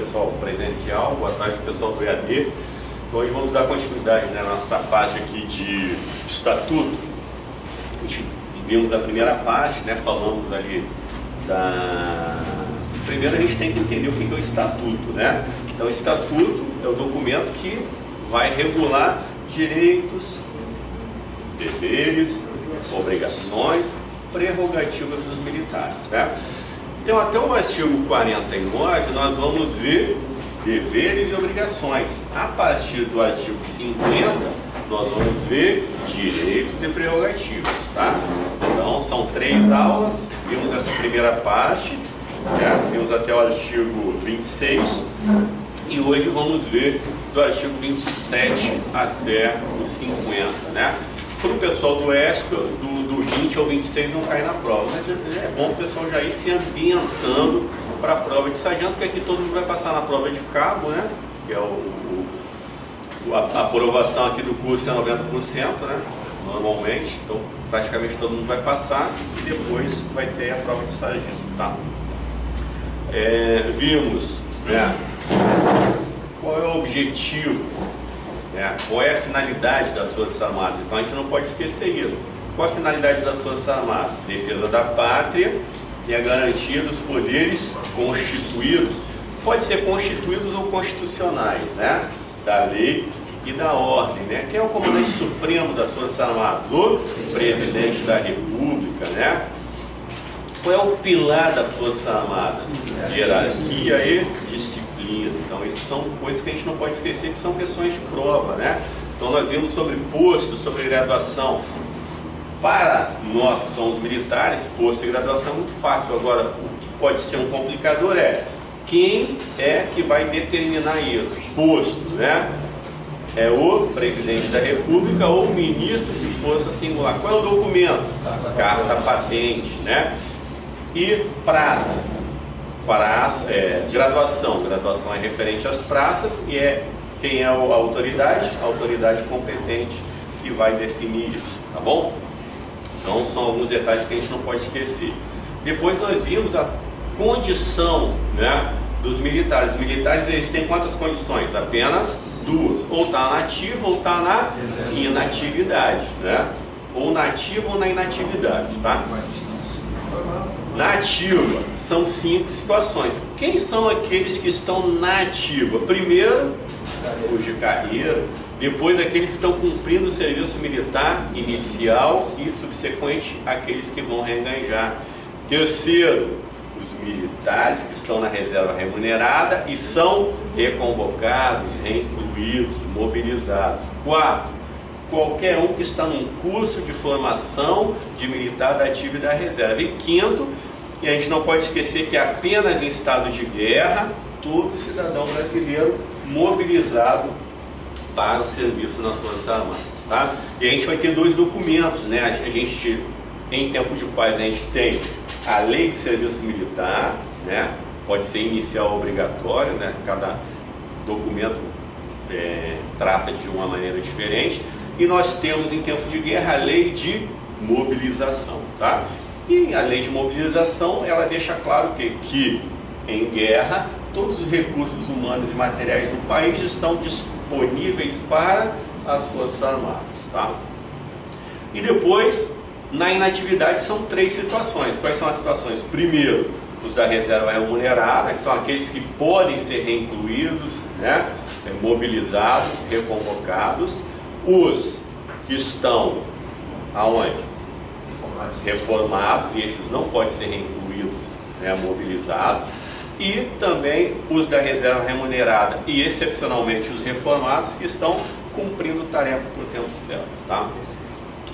pessoal presencial, boa tarde pessoal do EAD. Hoje vamos dar continuidade, né, nossa parte aqui de estatuto. A gente vimos a primeira parte, né, falamos ali da... Primeiro a gente tem que entender o que é o estatuto, né? Então o estatuto é o documento que vai regular direitos, deveres, obrigações, prerrogativas dos militares, né? Então até o artigo 49 nós vamos ver deveres e obrigações. A partir do artigo 50 nós vamos ver direitos e prerrogativas, tá? Então são 3 aulas, vimos essa primeira parte, né? Vimos até o artigo 26 e hoje vamos ver do artigo 27 até o 50, né? Para o pessoal do ESP, do 20 ao 26 não cai na prova, mas é bom o pessoal já ir se ambientando para a prova de sargento, que aqui todo mundo vai passar na prova de cabo, né? Que é a aprovação aqui do curso é 90%, né? Normalmente, então praticamente todo mundo vai passar e depois vai ter a prova de sargento, tá? Vimos, né, qual é o objetivo, né, qual é a finalidade das Forças Armadas. Então a gente não pode esquecer isso. Qual a finalidade das Forças Armadas? Defesa da pátria e a garantia dos poderes constituídos. Pode ser constituídos ou constitucionais, né, da lei e da ordem, né? Quem é o comandante supremo das Forças Armadas? O presidente da República, né? Qual é o pilar das Forças Armadas? Hierarquia e disciplina. Então, essas são coisas que a gente não pode esquecer, que são questões de prova, né? Então, nós vimos sobre posto, sobre graduação. Para nós que somos militares, posto e graduação é muito fácil. Agora, o que pode ser um complicador é quem é que vai determinar isso? Posto, né? É o presidente da República ou o ministro de força singular. Qual é o documento? Carta patente, né? E praça. Graduação. Graduação é referente às praças e quem é a autoridade? A autoridade competente que vai definir isso, tá bom? Então são alguns detalhes que a gente não pode esquecer. Depois nós vimos a condição, né, dos militares. Os militares, eles têm quantas condições? Apenas 2. Ou está na ativa ou está na inatividade, né? Ou na ativa ou na inatividade, tá? Na ativa, são 5 situações. Quem são aqueles que estão na ativa? Primeiro, os de carreira. Depois, aqueles que estão cumprindo o serviço militar inicial e subsequente, aqueles que vão reenganjar. Terceiro, os militares que estão na reserva remunerada e são reconvocados, reincluídos, mobilizados. 4, qualquer um que está num curso de formação de militar da ativa e da reserva. E 5º, e a gente não pode esquecer que apenas em estado de guerra, todo cidadão brasileiro mobilizado para o serviço nas Forças Armadas, tá? E a gente vai ter 2 documentos, né? A gente, em tempo de paz, a gente tem a Lei de Serviço Militar, né? Pode ser inicial ou obrigatório, né? Cada documento trata de uma maneira diferente. E nós temos em tempo de guerra a Lei de Mobilização, tá? E a Lei de Mobilização, ela deixa claro que em guerra todos os recursos humanos e materiais do país estão disponíveis para as Forças Armadas, tá? E depois, na inatividade, são 3 situações. Quais são as situações? Primeiro, os da reserva remunerada, que são aqueles que podem ser reincluídos, né? Mobilizados, reconvocados. Os que estão aonde? Reformados, e esses não podem ser reincluídos, né? Mobilizados. E também os da reserva remunerada e, excepcionalmente, os reformados que estão cumprindo tarefa por tempo certo, tá?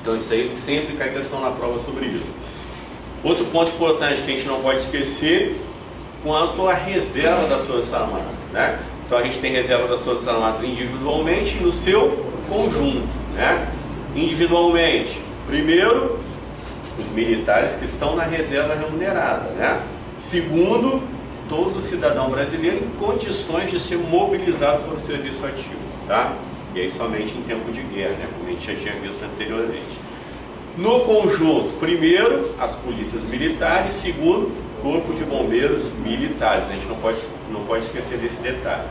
Então isso aí sempre cai questão na prova sobre isso. Outro ponto importante que a gente não pode esquecer quanto à reserva das Forças Armadas, né? Então a gente tem reserva das Forças Armadas individualmente e no seu conjunto, né? Individualmente, primeiro, os militares que estão na reserva remunerada, né? Segundo, todo cidadão brasileiro em condições de ser mobilizado para o serviço ativo, tá? E aí somente em tempo de guerra, né? Como a gente já tinha visto anteriormente. No conjunto, primeiro, as polícias militares, segundo, Corpo de Bombeiros Militares. A gente não pode esquecer desse detalhe.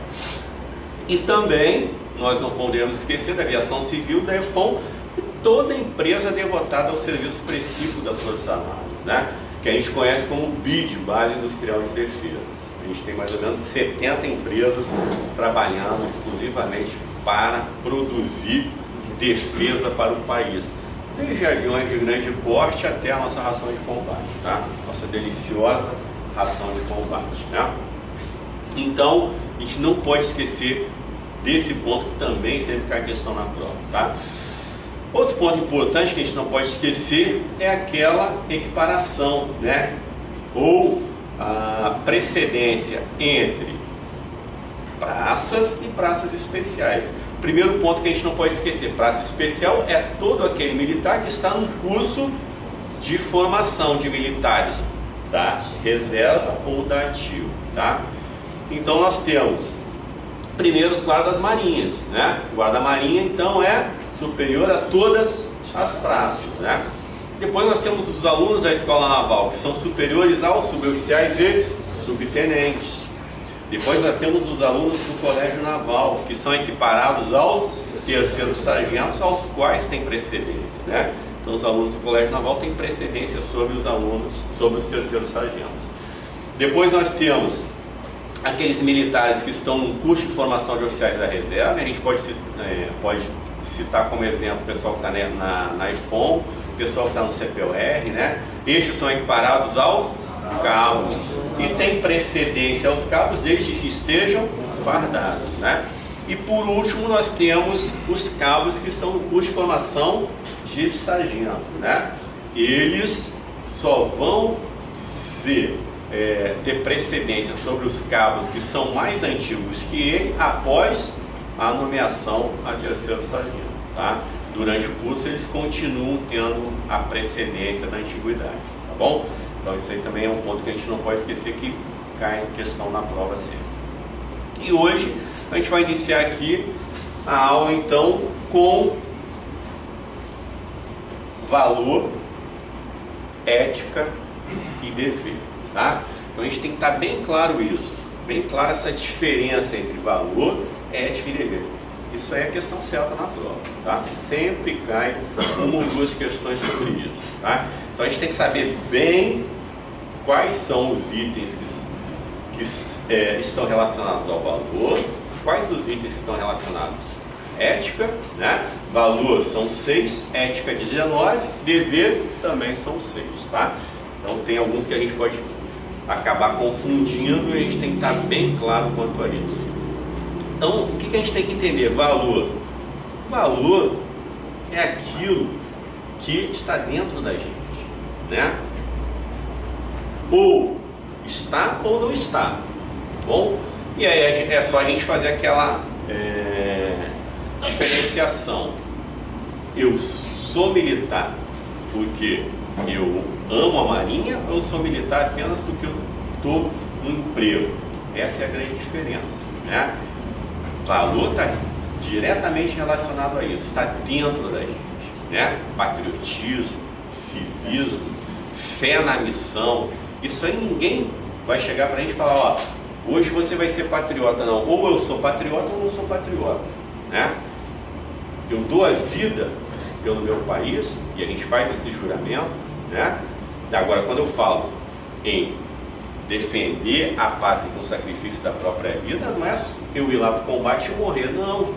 E também nós não podemos esquecer da aviação civil, da EFON, e toda empresa devotada ao serviço preciso das Forças Armadas, né? Que a gente conhece como BID, Base Industrial de Defesa. A gente tem mais ou menos 70 empresas trabalhando exclusivamente para produzir defesa para o país. Desde aviões de grande porte até a nossa ração de combate, tá? Nossa deliciosa ração de combate, né? Então, a gente não pode esquecer desse ponto que também sempre cai questão na prova, tá? Outro ponto importante que a gente não pode esquecer é aquela equiparação, né? Ou a precedência entre praças e praças especiais. Primeiro ponto que a gente não pode esquecer: praça especial é todo aquele militar que está no curso de formação de militares da reserva ou da ativa, tá? Então nós temos primeiro os guardas marinhas, né? Guarda-marinha então é superior a todas as praças, né? Depois nós temos os alunos da Escola Naval, que são superiores aos suboficiais e subtenentes. Depois nós temos os alunos do Colégio Naval, que são equiparados aos terceiros sargentos, aos quais tem precedência, né? Então os alunos do Colégio Naval têm precedência sobre os alunos, sobre os terceiros sargentos. Depois nós temos aqueles militares que estão no curso de formação de oficiais da reserva. A gente pode citar como exemplo o pessoal que está na EFON, o pessoal que está no CPOR, né? Estes são equiparados aos cabos e tem precedência aos cabos desde que estejam fardados, né? E por último nós temos os cabos que estão no curso de formação de sargento, né? Eles só vão ter precedência sobre os cabos que são mais antigos que ele após a nomeação a terceiro sargento, tá? Durante o curso eles continuam tendo a precedência da antiguidade, tá bom? Então isso aí também é um ponto que a gente não pode esquecer, que cai em questão na prova sempre. E hoje a gente vai iniciar aqui a aula então com valor, ética e dever, tá? Então a gente tem que estar bem claro isso, bem clara essa diferença entre valor, ética e dever. Isso aí é questão certa na prova, tá? Sempre cai uma ou duas questões sobre isso, tá? Então a gente tem que saber bem quais são os itens que estão relacionados ao valor, quais os itens que estão relacionados à ética, né? Valor são 6, ética 19, dever também são 6, tá? Então tem alguns que a gente pode acabar confundindo e a gente tem que estar bem claro quanto a isso. Então, o que a gente tem que entender? Valor. Valor é aquilo que está dentro da gente, né? Ou está ou não está, tá bom? E aí é só a gente fazer aquela diferenciação. Eu sou militar porque eu amo a Marinha, ou eu sou militar apenas porque eu estou no emprego? Essa é a grande diferença, né? Valor está diretamente relacionado a isso, está dentro da gente, né? Patriotismo, civismo, fé na missão. Isso aí ninguém vai chegar para a gente e falar: ó, hoje você vai ser patriota. Não, ou eu sou patriota ou não sou patriota, né? Eu dou a vida pelo meu país, e a gente faz esse juramento, né? Agora, quando eu falo em defender a pátria com o sacrifício da própria vida, não é eu ir lá para o combate e morrer, não.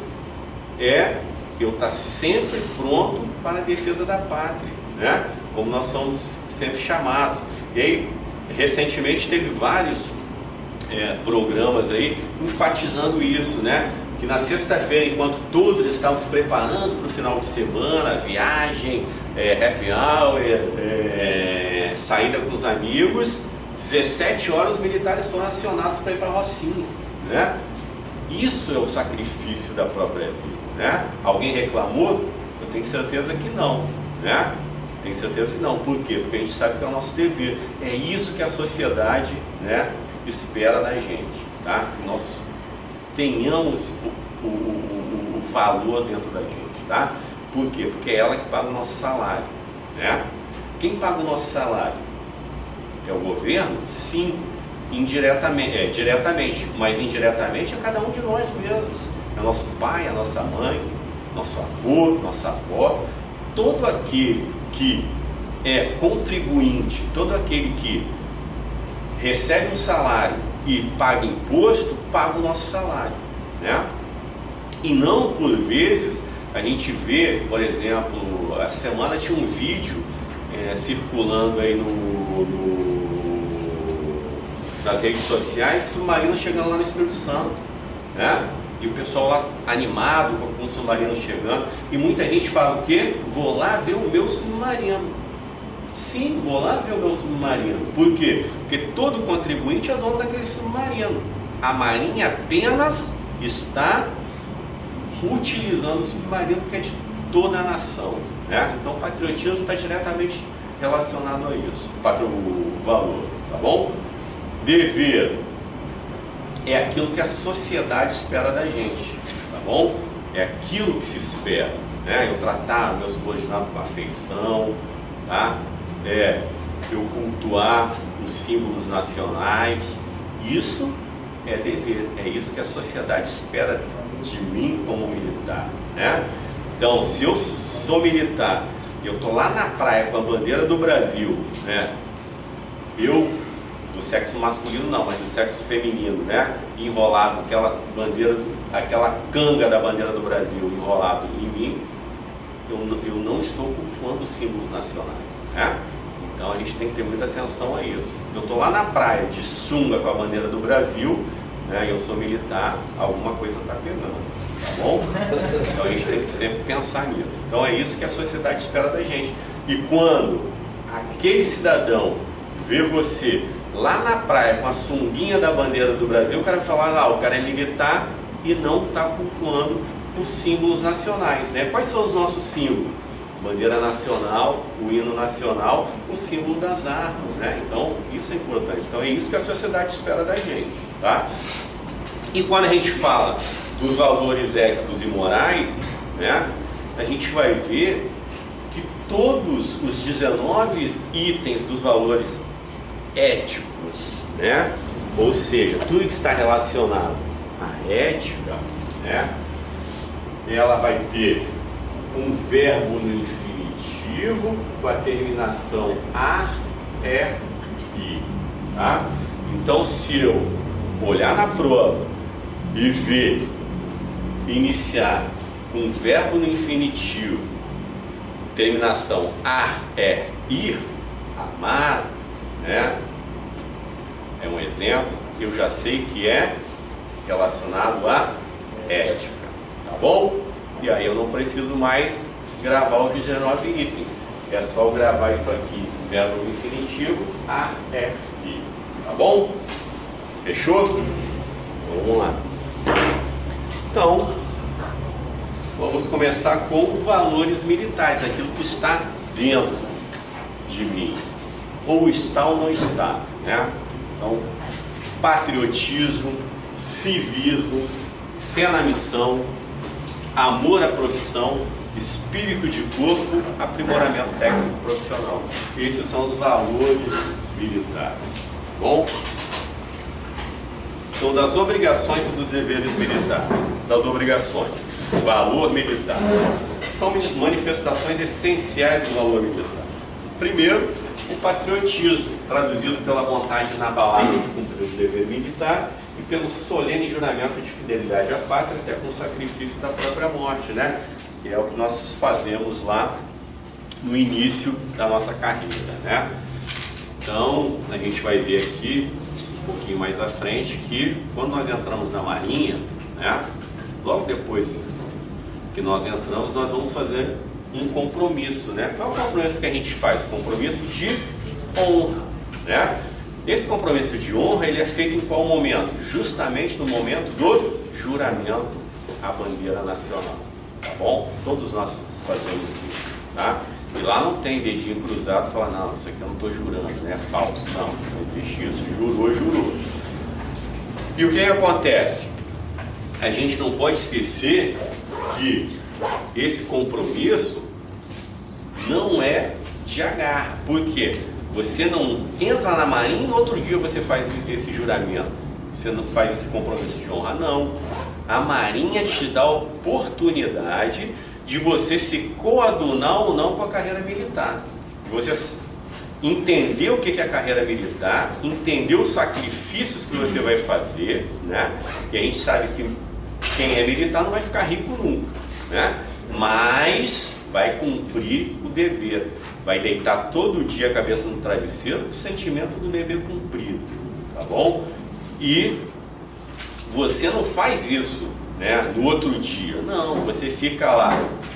É eu estar sempre pronto para a defesa da pátria, né? Como nós somos sempre chamados. E aí, recentemente teve vários programas aí enfatizando isso, né? Que na sexta-feira, enquanto todos estavam se preparando para o final de semana, viagem, happy hour, saída com os amigos, 17 horas os militares foram acionados para ir para a Rocinha, né? Isso é o sacrifício da própria vida, né? Alguém reclamou? Eu tenho certeza que não, né? Tenho certeza que não. Por quê? Porque a gente sabe que é o nosso dever. É isso que a sociedade, né, espera da gente, tá? Que nós tenhamos o valor dentro da gente, tá? Por quê? Porque é ela que paga o nosso salário, né? Quem paga o nosso salário? É o governo? Sim, indiretamente, diretamente, mas indiretamente é cada um de nós mesmos. É nosso pai, a nossa mãe, nosso avô, nossa avó, todo aquele que é contribuinte, todo aquele que recebe um salário e paga imposto, paga o nosso salário, né? E não por vezes a gente vê, por exemplo, essa semana tinha um vídeo circulando aí nas redes sociais, submarino chegando lá no Espírito Santo, né? E o pessoal lá animado com o submarino chegando, e muita gente fala o quê? Vou lá ver o meu submarino. Sim, vou lá ver o meu submarino. Por quê? Porque todo contribuinte é dono daquele submarino. A Marinha apenas está utilizando o submarino que é de toda a nação, né? Então o patriotismo está diretamente relacionado a isso, o valor, tá bom? Dever é aquilo que a sociedade espera da gente, tá bom? É aquilo que se espera, né? Eu tratar meu subordinado com afeição, tá? Eu cultuar os símbolos nacionais. Isso é dever, é isso que a sociedade espera de mim como militar, né? Então, se eu sou militar, eu tô lá na praia com a bandeira do Brasil, né? Eu, do sexo masculino não, mas do sexo feminino, né? Enrolado, aquela bandeira, aquela canga da bandeira do Brasil enrolado em mim, eu não estou cultuando os símbolos nacionais, né? Então a gente tem que ter muita atenção a isso. Se eu estou lá na praia de sunga com a bandeira do Brasil, né, eu sou militar, alguma coisa está pegando, tá bom? Então a gente tem que sempre pensar nisso. Então é isso que a sociedade espera da gente. E quando aquele cidadão vê você lá na praia com a sunguinha da bandeira do Brasil, o cara fala, o cara é militar e não está cultuando os símbolos nacionais, né? Quais são os nossos símbolos? Bandeira nacional, o hino nacional, o símbolo das armas, né? Então, isso é importante. Então, é isso que a sociedade espera da gente, tá? E quando a gente fala dos valores éticos e morais, né? A gente vai ver que todos os 19 itens dos valores éticos, né? Ou seja, tudo que está relacionado à ética, né? Ela vai ter um verbo no infinitivo com a terminação ar, i, tá? Então, se eu olhar na prova e ver iniciar com um verbo no infinitivo, terminação ar, ir, amar, né? É um exemplo, eu já sei que é relacionado à ética, tá bom? E aí eu não preciso mais gravar os 19 itens. É só eu gravar isso aqui, verbo no infinitivo, i, tá bom? Fechou? Então, vamos lá. Então, vamos começar com valores militares, aquilo que está dentro de mim, ou está ou não está, né? Então, patriotismo, civismo, fé na missão, amor à profissão, espírito de corpo, aprimoramento técnico profissional. Esses são os valores militares. Bom? São das obrigações e dos deveres militares. Das obrigações. Valor militar. São manifestações essenciais do valor militar. Primeiro, o patriotismo, traduzido pela vontade inabalável de cumprir o dever militar e pelo solene juramento de fidelidade à pátria, até com o sacrifício da própria morte, né? Que é o que nós fazemos lá no início da nossa carreira, né? Então, a gente vai ver aqui, um pouquinho mais à frente, que quando nós entramos na Marinha, né? Logo depois que nós entramos, nós vamos fazer um compromisso, né? Qual é o compromisso que a gente faz? O compromisso de honra, né? Esse compromisso de honra, ele é feito em qual momento? Justamente no momento do juramento à bandeira nacional, tá bom? Todos nós fazemos isso, tá? E lá não tem dedinho cruzado e falar, não, isso aqui eu não estou jurando, né? É falso. Não, não existe isso. Jurou, jurou. E o que acontece? A gente não pode esquecer que esse compromisso não é de agarra. Por quê? Você não entra na Marinha e no outro dia você faz esse juramento. Você não faz esse compromisso de honra, não. A Marinha te dá a oportunidade de você se coadunar ou não com a carreira militar. De você entender o que é a carreira militar, entender os sacrifícios que você vai fazer, né? E a gente sabe que quem é militar não vai ficar rico nunca, né? Mas vai cumprir o dever. Vai deitar todo dia a cabeça no travesseiro com o sentimento do dever cumprido, tá bom? E você não faz isso, né, no outro dia, não, você fica lá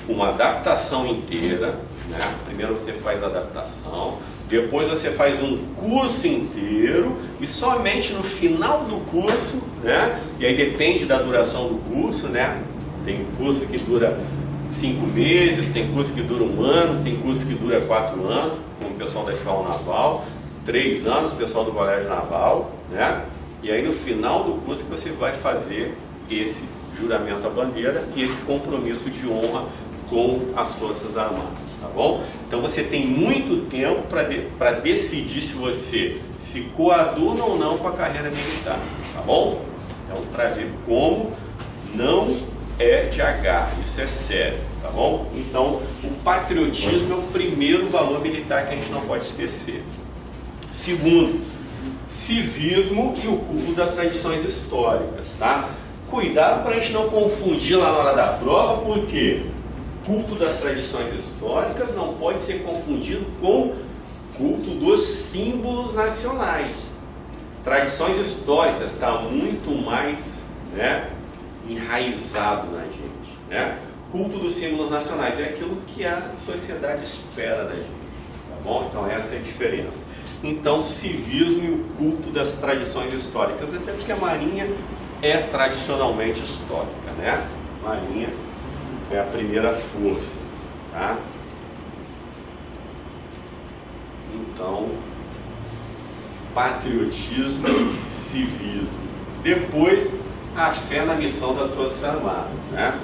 uma adaptação inteira, né? Primeiro você faz a adaptação, depois você faz um curso inteiro e somente no final do curso, né? E aí depende da duração do curso, né? Tem curso que dura 5 meses, tem curso que dura 1 ano, tem curso que dura 4 anos, como o pessoal da Escola Naval, 3 anos, o pessoal do Colégio Naval, né? E aí no final do curso que você vai fazer esse juramento à bandeira e esse compromisso de honra com as Forças Armadas, tá bom? Então você tem muito tempo para decidir se você se coaduna ou não com a carreira militar, tá bom? Então, para ver como não é de agarro, isso é sério, tá bom? Então, o patriotismo é o primeiro valor militar que a gente não pode esquecer. Segundo, civismo e o culto das tradições históricas, tá? Cuidado para a gente não confundir lá na hora da prova, porque culto das tradições históricas não pode ser confundido com culto dos símbolos nacionais. Tradições históricas está muito mais, né, enraizado na gente, né? Culto dos símbolos nacionais é aquilo que a sociedade espera da gente, tá bom? Então essa é a diferença. Então, civismo e o culto das tradições históricas, até porque a Marinha é tradicionalmente histórica, né? A Marinha é a primeira força, tá? Então, patriotismo e civismo. Depois, a fé na missão das Forças Armadas, né?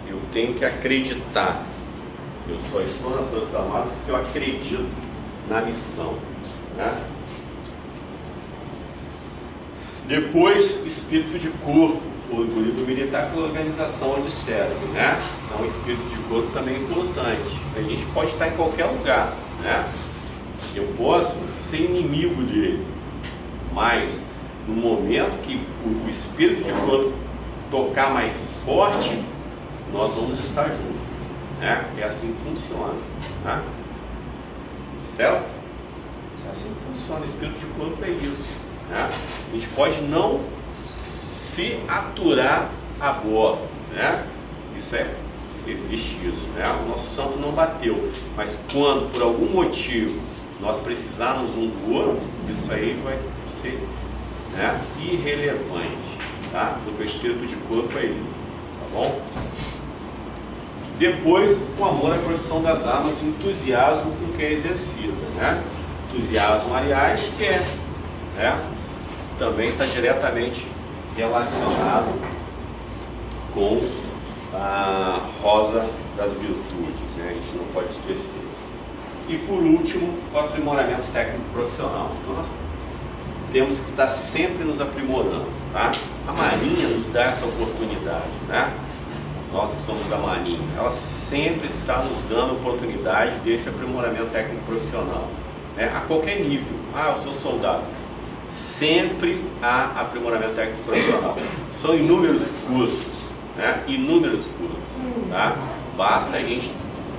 Eu tenho que acreditar. Eu só estou nas Forças Armadas porque eu acredito na missão, né? Depois, o espírito de corpo, o orgulho do militar pela organização onde serve, né? Então, o espírito de corpo também é importante. A gente pode estar em qualquer lugar, né? Eu posso ser inimigo dele, mas no momento que o espírito de corpo tocar mais forte, nós vamos estar juntos, né? É assim que funciona, né? Certo? É assim que funciona. O espírito de corpo é isso, né? A gente pode não se aturar a bordo, né? Existe isso, né? O nosso santo não bateu, mas quando por algum motivo nós precisarmos um do outro, isso aí vai ser, né, irrelevante, tá? Porque o espírito de corpo é isso, tá bom? Depois, o amor à profissão das armas, o entusiasmo com que é exercida, né? Entusiasmo, aliás, que é, né, também está diretamente relacionado com a rosa das virtudes, né? A gente não pode esquecer. E por último, o aprimoramento técnico profissional. Então nós temos que estar sempre nos aprimorando, tá? A Marinha nos dá essa oportunidade, né? Nós que somos da Marinha, ela sempre está nos dando oportunidade desse aprimoramento técnico profissional, né? A qualquer nível. Ah, eu sou soldado. Sempre há aprimoramento técnico profissional. São inúmeros cursos, né? Inúmeros cursos, tá? Basta a gente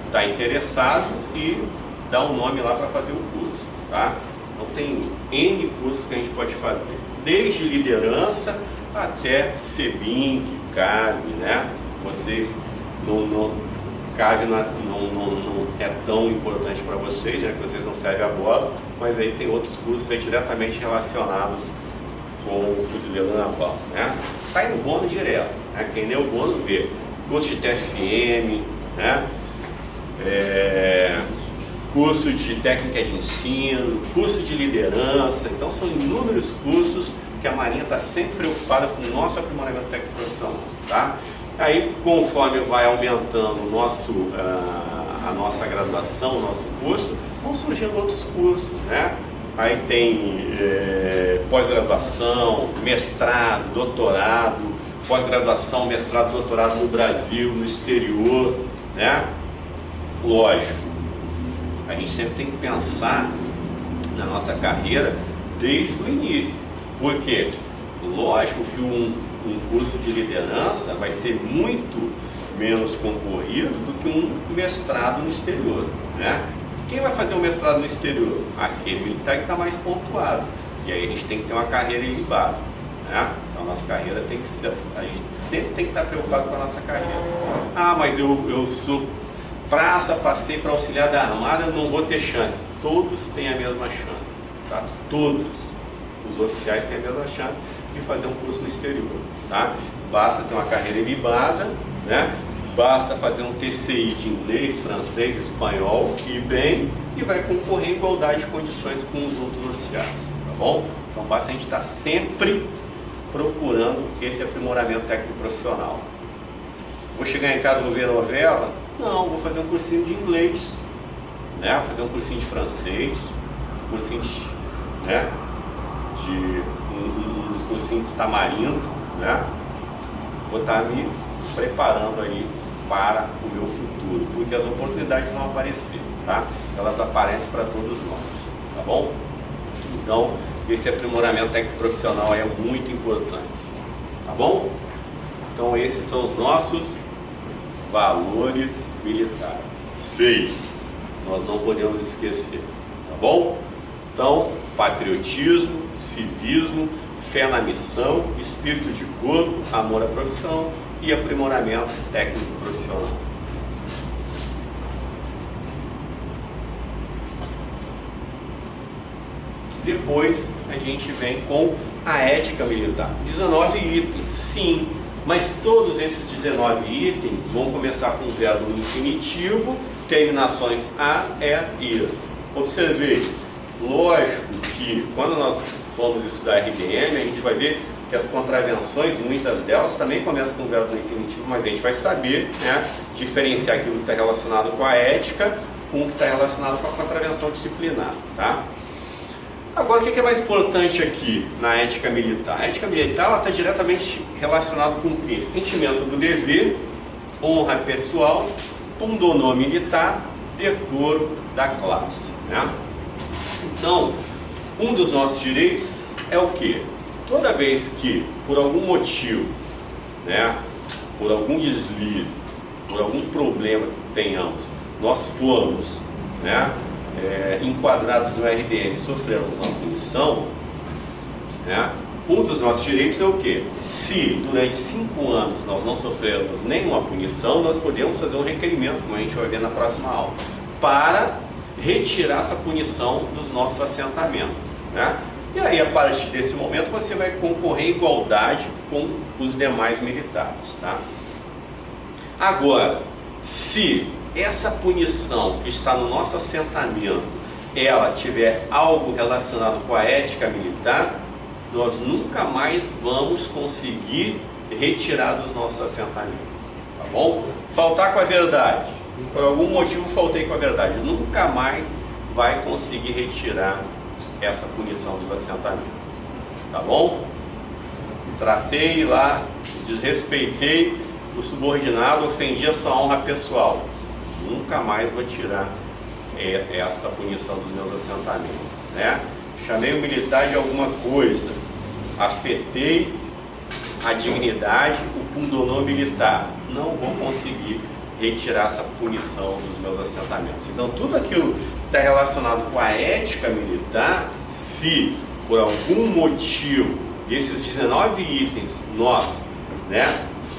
estar interessado e dar um nome lá para fazer o curso, tá? Então tem N cursos que a gente pode fazer, desde liderança até CEBIM, que cabe, né? Vocês não é tão importante para vocês, né? Que vocês não servem a bordo, mas aí tem outros cursos aí diretamente relacionados com o fuzileiro naval, né? Sai no bônus direto, né? Quem lê o bônus vê curso de TFM, né? Curso de técnica de ensino, curso de liderança. Então são inúmeros cursos que a Marinha está sempre preocupada com o nosso aprimoramento técnico profissional, tá? Aí, conforme vai aumentando a nossa graduação, o nosso curso, vão surgindo outros cursos, né? Aí tem pós-graduação, mestrado, doutorado, pós-graduação, mestrado, doutorado no Brasil, no exterior, né? Lógico, a gente sempre tem que pensar na nossa carreira desde o início. Por quê? Lógico que um curso de liderança vai ser muito menos concorrido do que um mestrado no exterior, né? Quem vai fazer um mestrado no exterior? Aquele militar que está mais pontuado. E aí a gente tem que ter uma carreira ilibada, né? Então a nossa carreira tem que ser... A gente sempre tem que estar preocupado com a nossa carreira. Ah, mas eu sou praça, passei para auxiliar da Armada, eu não vou ter chance. Todos têm a mesma chance, tá? Todos os oficiais têm a mesma chance de fazer um curso no exterior, tá? Basta ter uma carreira ilibada, né? Basta fazer um TCI de inglês, francês, espanhol e bem, e vai concorrer em igualdade de condições com os outros oficiais, tá bom? Então basta a gente estar sempre procurando esse aprimoramento técnico profissional. Vou chegar em casa e vou ver novela? Não, vou fazer um cursinho de inglês, né? Vou fazer um cursinho de francês, um cursinho de, né? Um cursinho de tamarindo, né? Vou estar me preparando aí para o meu futuro, porque as oportunidades vão aparecer, tá? Elas aparecem para todos nós, tá bom? Então, esse aprimoramento técnico profissional é muito importante, tá bom? Então, esses são os nossos valores militares. 6. Nós não podemos esquecer, tá bom? Então, patriotismo, civismo, fé na missão, espírito de corpo, amor à profissão e aprimoramento técnico profissional. Depois a gente vem com a ética militar. 19 itens, sim, mas todos esses 19 itens vão começar com o verbo no infinitivo, terminações a, e, ir. Observei, lógico que quando nós formos estudar RDM, a gente vai ver que as contravenções, muitas delas também começam com o verbo no infinitivo, mas a gente vai saber, né, diferenciar aquilo que está relacionado com a ética com o que está relacionado com a contravenção disciplinar, tá? Agora, o que é mais importante aqui na ética militar? A ética militar está diretamente relacionada com o quê? Sentimento do dever, honra pessoal, pundonor militar, decoro da classe, né? Então, um dos nossos direitos é o quê? Toda vez que, por algum motivo, né, por algum deslize, por algum problema que tenhamos, nós formos, né, enquadrados no RDM, sofremos uma punição, né, um dos nossos direitos é o quê? Se durante 5 anos nós não sofremos nenhuma punição, nós podemos fazer um requerimento, como a gente vai ver na próxima aula, para retirar essa punição dos nossos assentamentos, né? E aí, a partir desse momento, você vai concorrer em igualdade com os demais militares, tá? Agora, se essa punição que está no nosso assentamento, ela tiver algo relacionado com a ética militar, nós nunca mais vamos conseguir retirar dos nossos assentamentos, tá bom? Faltar com a verdade, por algum motivo faltei com a verdade, nunca mais vai conseguir retirar essa punição dos assentamentos, tá bom? Tratei lá, desrespeitei o subordinado, ofendi a sua honra pessoal, nunca mais vou tirar essa punição dos meus assentamentos, né? Chamei o militar de alguma coisa, afetei a dignidade, o pundonor militar, não vou conseguir retirar essa punição dos meus assentamentos. Então, tudo aquilo que está relacionado com a ética militar, se por algum motivo esses 19 itens nós, né,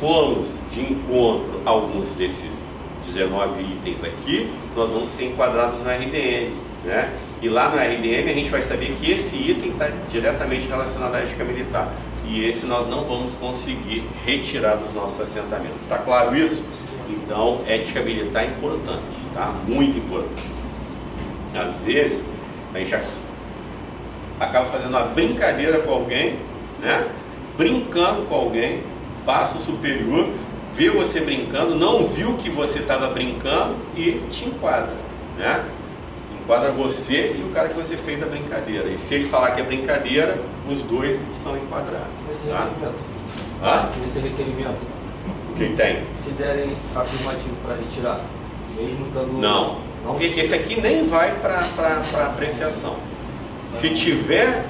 formos de encontro a alguns desses 19 itens aqui, nós vamos ser enquadrados no RDM, né? E lá no RDM a gente vai saber que esse item está diretamente relacionado à ética militar. E esse nós não vamos conseguir retirar dos nossos assentamentos. Está claro isso? Então, ética militar é importante, tá? Muito importante. Às vezes, a gente acaba fazendo uma brincadeira com alguém, né? Brincando com alguém, passa o superior, vê você brincando, não viu que você estava brincando e te enquadra, né? Enquadra você e o cara que você fez a brincadeira. E se ele falar que é brincadeira, os dois são enquadrados. Tá? Esse requerimento. O que tem? Se derem afirmativo para retirar, mesmo estando... Não. Esse aqui nem vai para apreciação. Se tiver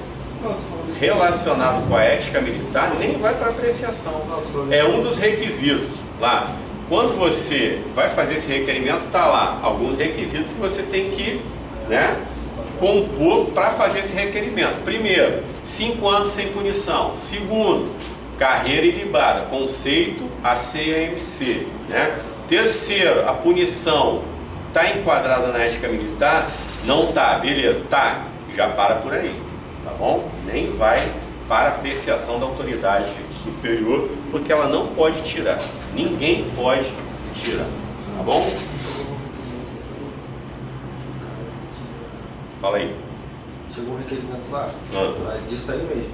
relacionado com a ética militar, nem vai para apreciação. É um dos requisitos lá. Quando você vai fazer esse requerimento, está lá alguns requisitos que você tem que, né, compor para fazer esse requerimento. Primeiro, 5 anos sem punição. Segundo, carreira ilibada, conceito ACAMC, né? Terceiro, a punição está enquadrada na ética militar? Não está, beleza, tá, já para por aí, tá bom? Nem vai para apreciação da autoridade superior, porque ela não pode tirar, ninguém pode tirar, tá bom? Fala aí. Chegou um requerimento lá, disso aí mesmo,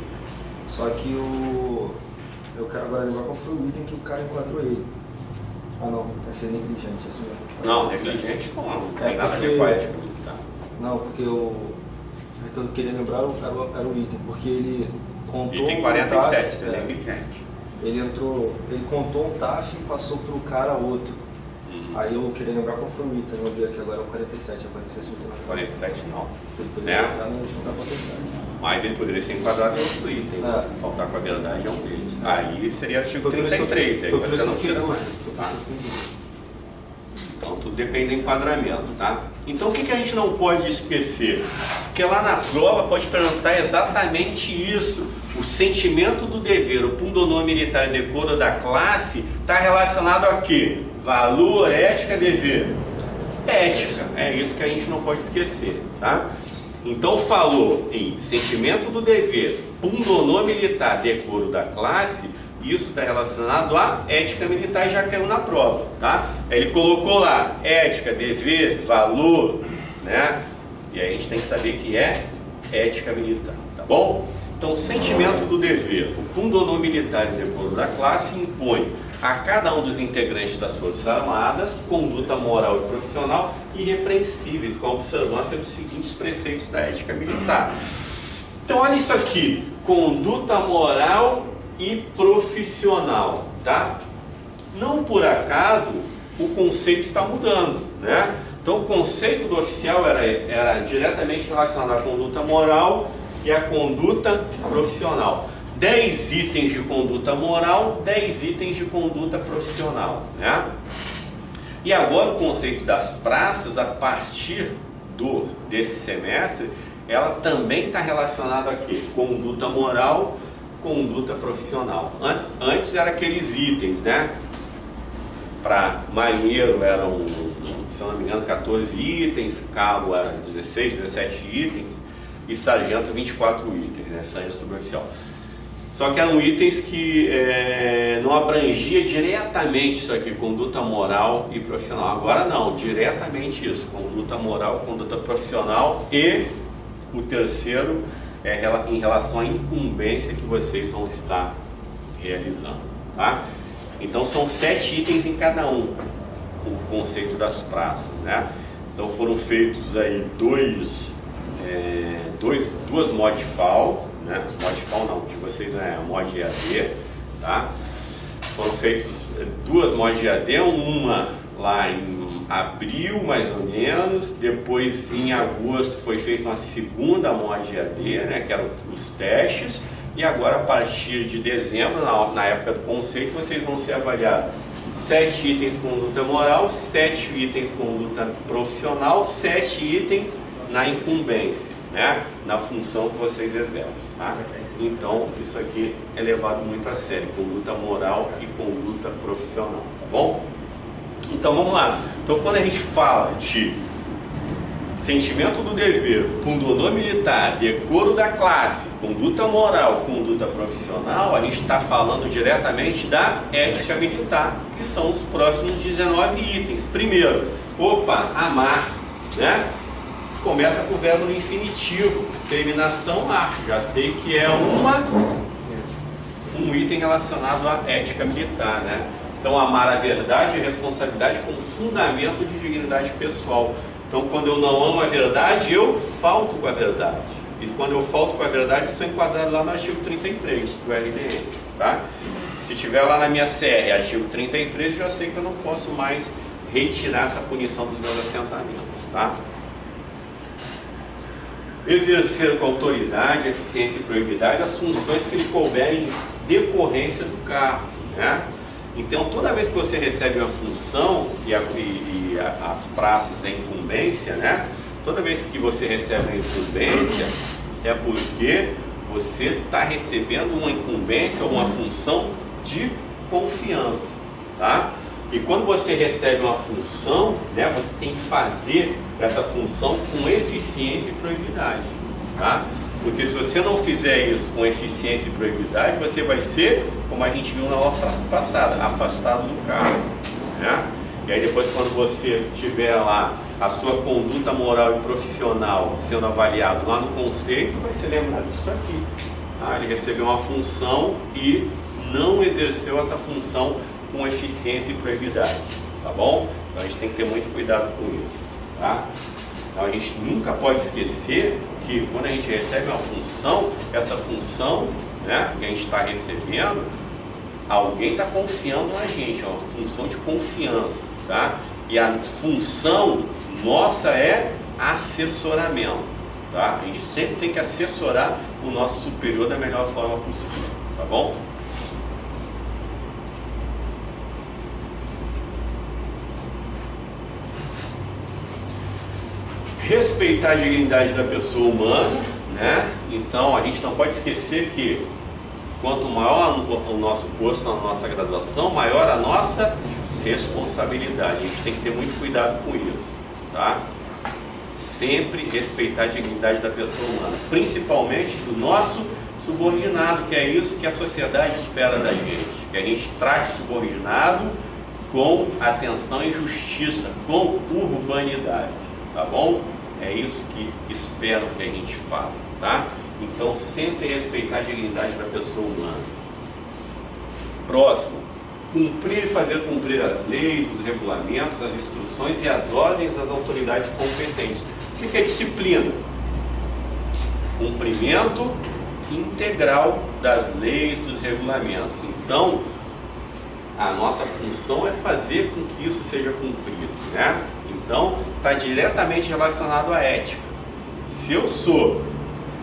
só que eu quero agora lembrar qual foi o item que o cara enquadrou ele. Ah não, vai ser negligente, assim mesmo. Não, negligente não tem nada a ver com a ética militar. Não, porque eu queria lembrar era o item, porque ele contou... Item 47, você é negligente. Ele contou um TAF e passou para o cara outro. Aí eu queria lembrar qual foi o item, eu vi aqui agora, é o 47, é 47 não tem nada. 47 não. Ele poderia entrar no da potestade. Mas ele poderia ser enquadrado em outro item. Faltar com a verdade é um deles. Aí seria artigo 33, aí você não tira mais. Tá? Então tudo depende do enquadramento, tá? Então o que a gente não pode esquecer? Porque lá na prova pode perguntar exatamente isso. O sentimento do dever, o pundonor militar e decoro da classe está relacionado a quê? Valor, ética, dever. Ética, é isso que a gente não pode esquecer, tá? Então falou em sentimento do dever, pundonor militar, decoro da classe, isso está relacionado à ética militar e já caiu na prova, tá? Ele colocou lá ética, dever, valor, né? E aí a gente tem que saber que é ética militar, tá bom? Então, sentimento do dever, o pundonor militar e decoro da classe impõe a cada um dos integrantes das Forças Armadas conduta moral e profissional irrepreensíveis, com a observância dos seguintes preceitos da ética militar. Então, olha isso aqui, conduta moral e profissional, tá? Não por acaso o conceito está mudando, né? Então, o conceito do oficial era diretamente relacionado à conduta moral e à conduta profissional. 10 itens de conduta moral, 10 itens de conduta profissional, né? E agora o conceito das praças, a partir desse semestre, ela também está relacionada a quê? Conduta moral, conduta profissional. Antes eram aqueles itens, né? Para marinheiro eram, se eu não me engano, 14 itens, cabo era 16, 17 itens e sargento 24 itens, né? Sargento suboficial. Só que eram itens que não abrangia diretamente isso aqui, conduta moral e profissional. Agora não, diretamente isso, conduta moral, conduta profissional e o terceiro é em relação à incumbência que vocês vão estar realizando, tá? Então são 7 itens em cada um, o conceito das praças, né? Então foram feitos aí duas modfal, né? Modfal não, de vocês é mod EAD, tá? Foram feitos 2 mod EAD, uma lá em abril mais ou menos, depois em agosto foi feita uma segunda mod EAD, né? Que eram os testes, e agora a partir de dezembro, na época do conceito, vocês vão ser avaliados 7 itens conduta moral, 7 itens conduta profissional, 7 itens na incumbência, né? Na função que vocês exercem, tá? Então isso aqui é levado muito a sério, conduta moral e conduta profissional, tá bom? Então vamos lá. Então quando a gente fala de sentimento do dever, pundonor militar, decoro da classe, conduta moral, conduta profissional, a gente está falando diretamente da ética militar, que são os próximos 19 itens. Primeiro, amar, né? Começa com o verbo no infinitivo, terminação ar. Já sei que é um item relacionado à ética militar, né? Então, amar a verdade e a responsabilidade como fundamento de dignidade pessoal. Então, quando eu não amo a verdade, eu falto com a verdade. E quando eu falto com a verdade, sou enquadrado lá no artigo 33 do RDN, tá? Se tiver lá na minha CR, artigo 33, eu já sei que eu não posso mais retirar essa punição dos meus assentamentos, tá? Exercer com autoridade, eficiência e probidade as funções que lhe couberem em decorrência do cargo, né? Então, toda vez que você recebe uma função e as praças é incumbência, né? Toda vez que você recebe uma incumbência, é porque você está recebendo uma incumbência ou uma função de confiança, tá? E quando você recebe uma função, né, você tem que fazer essa função com eficiência e probidade, tá? Porque se você não fizer isso com eficiência e probidade, você vai ser, como a gente viu na aula passada, afastado do cargo, né? E aí depois, quando você tiver lá a sua conduta moral e profissional sendo avaliado lá no conceito, vai ser lembrado disso aqui. Ah, ele recebeu uma função e não exerceu essa função com eficiência e probidade, tá bom? Então a gente tem que ter muito cuidado com isso, tá? Então a gente nunca pode esquecer que quando a gente recebe uma função, essa função, né, que a gente está recebendo, alguém está confiando na gente, é uma função de confiança, tá? E a função nossa é assessoramento, tá? A gente sempre tem que assessorar o nosso superior da melhor forma possível, tá bom? Respeitar a dignidade da pessoa humana, né? Então a gente não pode esquecer que quanto maior o nosso curso, a nossa graduação, maior a nossa responsabilidade. A gente tem que ter muito cuidado com isso, tá? Sempre respeitar a dignidade da pessoa humana, principalmente do nosso subordinado, que é isso que a sociedade espera da gente, que a gente trate o subordinado com atenção e justiça, com urbanidade, tá bom? É isso que esperam que a gente faça, tá? Então, sempre respeitar a dignidade da pessoa humana. Próximo, cumprir e fazer cumprir as leis, os regulamentos, as instruções e as ordens das autoridades competentes. O que é disciplina? Cumprimento integral das leis, dos regulamentos. Então, a nossa função é fazer com que isso seja cumprido, né? Então, está diretamente relacionado à ética. Se eu sou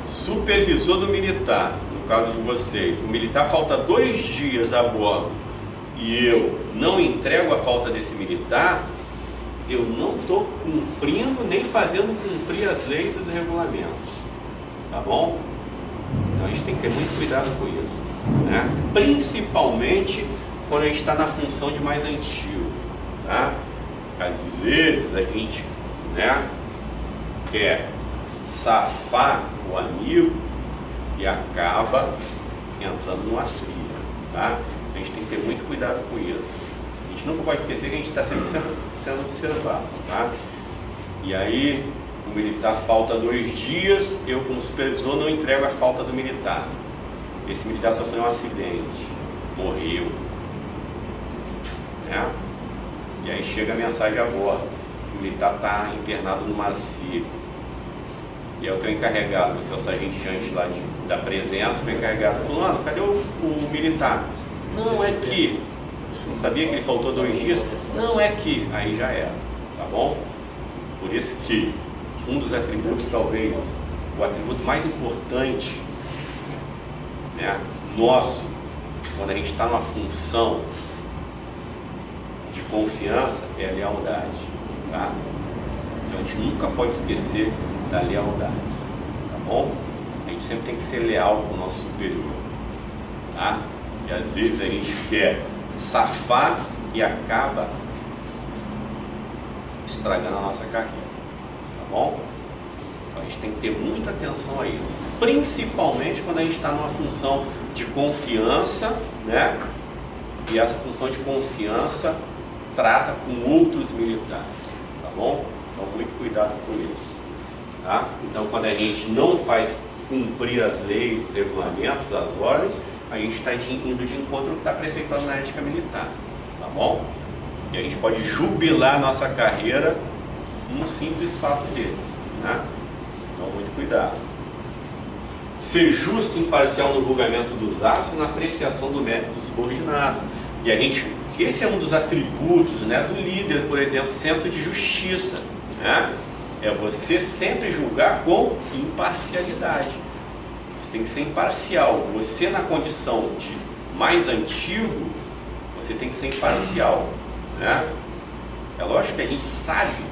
supervisor do militar, no caso de vocês, o militar falta 2 dias a bordo e eu não entrego a falta desse militar, eu não estou cumprindo nem fazendo cumprir as leis e os regulamentos, tá bom? Então a gente tem que ter muito cuidado com isso, né? Principalmente quando a gente está na função de mais antigo, tá? Às vezes a gente, né, quer safar o amigo e acaba entrando numa fria, tá? A gente tem que ter muito cuidado com isso. A gente nunca pode esquecer que a gente está sendo observado, tá? E aí o militar falta 2 dias, eu como supervisor não entrego a falta do militar. Esse militar sofreu um acidente, morreu, né? E aí chega a mensagem a bordo, que o militar está internado no Marci. E é o teu encarregado, você é o sargento lá da presença, o encarregado, fulano, cadê o militar? Não, é que. Você não sabia que ele faltou 2 dias? Não, é que. Aí já era, tá bom? Por isso que um dos atributos, talvez, o atributo mais importante, né, nosso, quando a gente está numa função de confiança, é a lealdade, tá? Então a gente nunca pode esquecer da lealdade, tá bom? A gente sempre tem que ser leal com o nosso superior, tá? E às vezes a gente quer safar e acaba estragando a nossa carreira, tá bom? Então a gente tem que ter muita atenção a isso, principalmente quando a gente está numa função de confiança, né? E essa função de confiança trata com outros militares, tá bom? Então muito cuidado com isso, tá? Então quando a gente não faz cumprir as leis, os regulamentos, as ordens, a gente está indo de encontro ao que está preceituado na ética militar, tá bom? E a gente pode jubilar a nossa carreira um simples fato desse, né? Então, muito cuidado. Ser justo e imparcial no julgamento dos atos e na apreciação do mérito dos subordinados. E esse é um dos atributos, né, do líder, por exemplo, senso de justiça, né? É você sempre julgar com imparcialidade. Você tem que ser imparcial. Você, na condição de mais antigo, você tem que ser imparcial, né? É lógico que a gente sabe,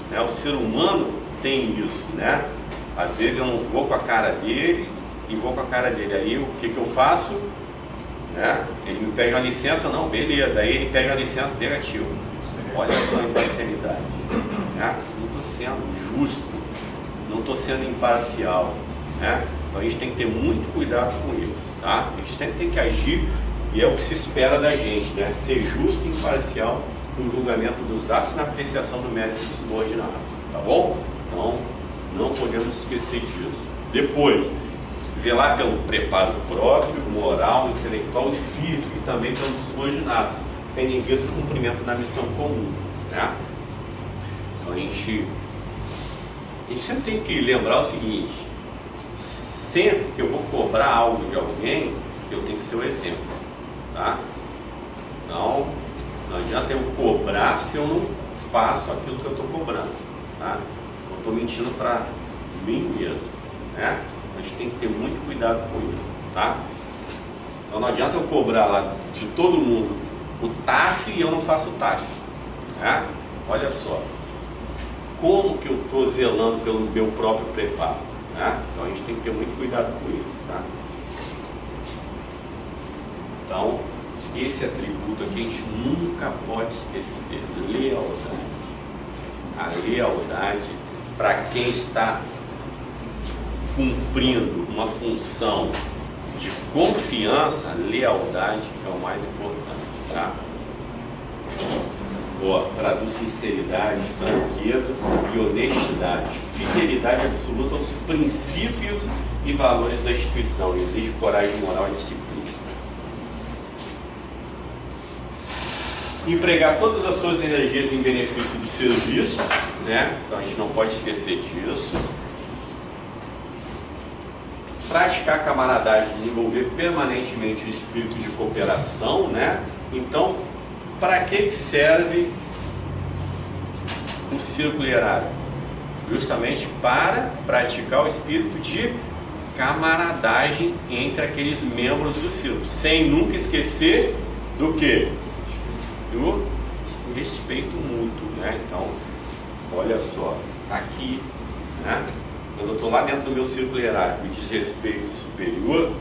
né, o ser humano tem isso, né? Às vezes eu não vou com a cara dele e vou com a cara dele. Aí o que eu faço? Né? Ele me pede uma licença, não, beleza. Aí ele pede uma licença negativa. Olha só a imparcialidade, né? Não estou sendo justo, não estou sendo imparcial, né? Então a gente tem que ter muito cuidado com isso, tá? A gente sempre tem que agir, e é o que se espera da gente, né? Ser justo e imparcial no julgamento dos atos e na apreciação do mérito do subordinado, tá bom? Então não podemos esquecer disso. Depois, zelar pelo preparo próprio, moral, intelectual e físico, e também pelos subordinados, tendo em vista o cumprimento da missão comum, né? Então a gente sempre tem que lembrar o seguinte: sempre que eu vou cobrar algo de alguém, eu tenho que ser o exemplo, tá? Então, não adianta eu cobrar se eu não faço aquilo que eu estou cobrando, tá? Eu estou mentindo para mim mesmo, né? A gente tem que ter muito cuidado com isso, tá? Então não adianta eu cobrar lá de todo mundo o TAF e eu não faço o TAF, né? Olha só, como que eu estou zelando pelo meu próprio preparo, né? Então a gente tem que ter muito cuidado com isso, tá? Então, esse atributo aqui a gente nunca pode esquecer: lealdade. A lealdade para quem está cumprindo uma função de confiança, lealdade é o mais importante, tá? Traduz sinceridade, franqueza e honestidade, fidelidade absoluta aos princípios e valores da instituição, exige coragem moral e disciplina. Empregar todas as suas energias em benefício do serviço, né? Então a gente não pode esquecer disso. Praticar a camaradagem, desenvolver permanentemente o espírito de cooperação, né? Então, para que serve o círculo hierárquico? Justamente para praticar o espírito de camaradagem entre aqueles membros do círculo, sem nunca esquecer do quê? Do respeito mútuo, né? Então, olha só, aqui, né? Quando eu estou lá dentro do meu círculo hierárquico e desrespeito superior,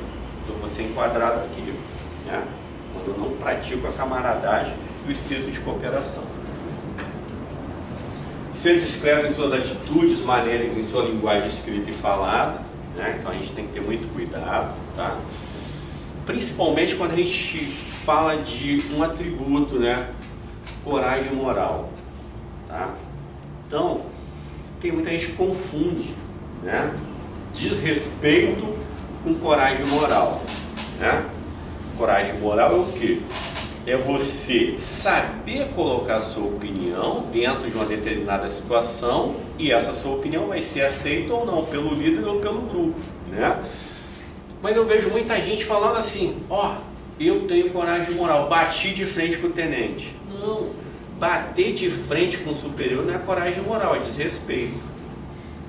eu vou ser enquadrado aqui, né? Quando eu não pratico a camaradagem e o espírito de cooperação. Ser discreto em suas atitudes, maneiras, em sua linguagem escrita e falada, né? Então a gente tem que ter muito cuidado, tá? Principalmente quando a gente fala de um atributo, né? Coragem moral, tá? Então, tem muita gente que confunde, né? Desrespeito com coragem moral, né? Coragem moral é o quê? É você saber colocar a sua opinião dentro de uma determinada situação, e essa sua opinião vai ser aceita ou não pelo líder ou pelo grupo, né? Mas eu vejo muita gente falando assim: ó, eu tenho coragem moral, bati de frente com o tenente. Não, bater de frente com o superior não é coragem moral, é desrespeito,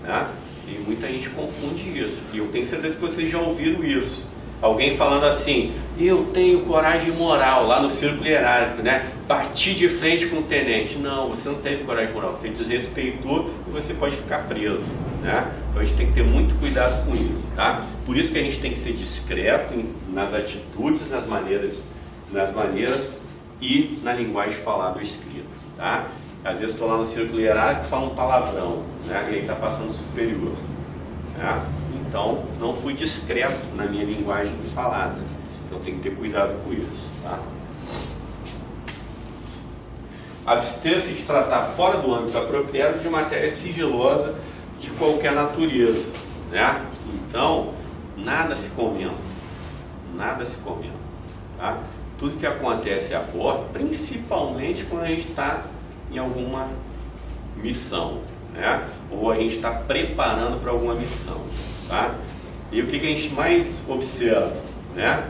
né? E muita gente confunde isso, e eu tenho certeza que vocês já ouviram isso. Alguém falando assim: eu tenho coragem moral, lá no círculo hierárquico, né? Bati de frente com o tenente. Não, você não teve coragem moral, você desrespeitou e você pode ficar preso, né? Então a gente tem que ter muito cuidado com isso, tá? Por isso que a gente tem que ser discreto nas atitudes, nas maneiras e na linguagem falada ou escrita, tá? Às vezes estou lá no círculo hierárquico e falo um palavrão, né? E aí está passando superior, né? Então, não fui discreto na minha linguagem falada. Então, tem que ter cuidado com isso, tá? Abster-se de tratar fora do âmbito apropriado de matéria sigilosa de qualquer natureza, né? Então, nada se comenta. Nada se comenta, tá? Tudo que acontece a bordo, principalmente quando a gente está em alguma missão, né? Ou a gente está preparando para alguma missão, tá? E o que a gente mais observa, né?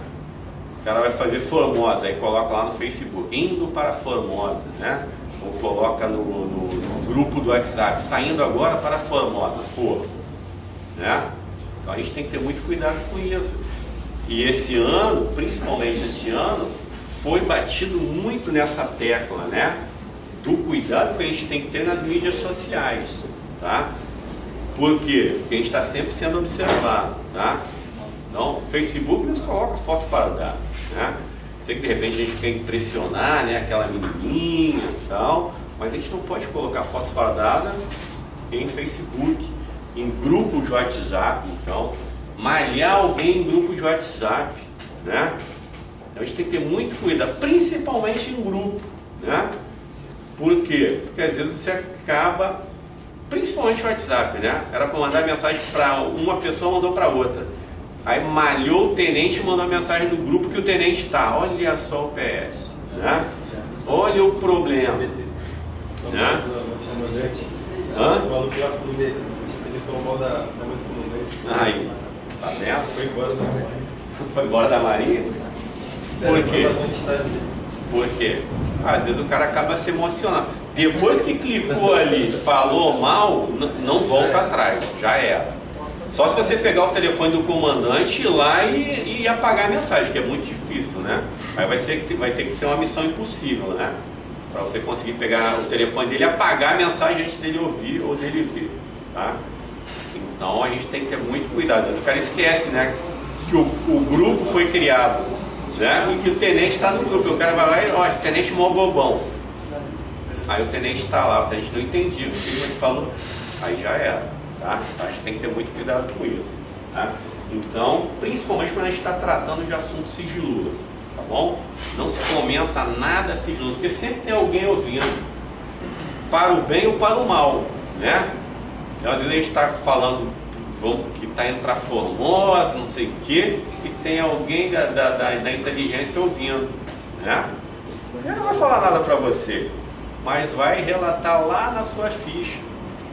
O cara vai fazer Formosa, aí coloca lá no Facebook, indo para Formosa, né? Ou coloca no grupo do WhatsApp, saindo agora para Formosa, pô, né? Então a gente tem que ter muito cuidado com isso. E esse ano, principalmente esse ano, foi batido muito nessa tecla, né? Do cuidado que a gente tem que ter nas mídias sociais, tá? Por quê? Porque a gente está sempre sendo observado, tá? Então, Facebook nos coloca foto fardada, né? Sei que de repente a gente quer impressionar, né, aquela menininha e tal, mas a gente não pode colocar foto fardada em Facebook, em grupo de WhatsApp, então, malhar alguém em grupo de WhatsApp, né? Então a gente tem que ter muito cuidado, principalmente em grupo, né? Por quê? Porque às vezes você acaba, principalmente no WhatsApp, né? Era para mandar mensagem para uma pessoa, mandou para outra. Aí malhou o tenente e mandou mensagem no grupo que o tenente está. Olha só o PS, né? Olha o problema, né? Hã? Aí, tá vendo? Foi embora da Marinha? Por quê? Por quê? Às vezes o cara acaba se emocionando. Depois que clicou ali, falou mal, não volta atrás, já era. Só se você pegar o telefone do comandante, ir lá e apagar a mensagem, que é muito difícil, né? Aí vai ter que ser uma missão impossível, né? Para você conseguir pegar o telefone dele e apagar a mensagem antes dele ouvir ou dele ver, tá? Então a gente tem que ter muito cuidado. Às vezes o cara esquece, né? Que o grupo foi criado, né? E que o tenente está no grupo. O cara vai lá e, ó, esse tenente é mó bobão. Aí o tenente está lá, o tenente não entendia o que ele falou. Aí já era, tá? A gente tem que ter muito cuidado com isso, tá? Então, principalmente quando a gente está tratando de assunto sigiloso, tá bom? Não se comenta nada sigiloso, porque sempre tem alguém ouvindo, para o bem ou para o mal, né? Então, às vezes a gente está falando que está indo para Formosa, não sei o que, e tem alguém da inteligência ouvindo, né? Ele não vai falar nada para você, mas vai relatar lá na sua ficha,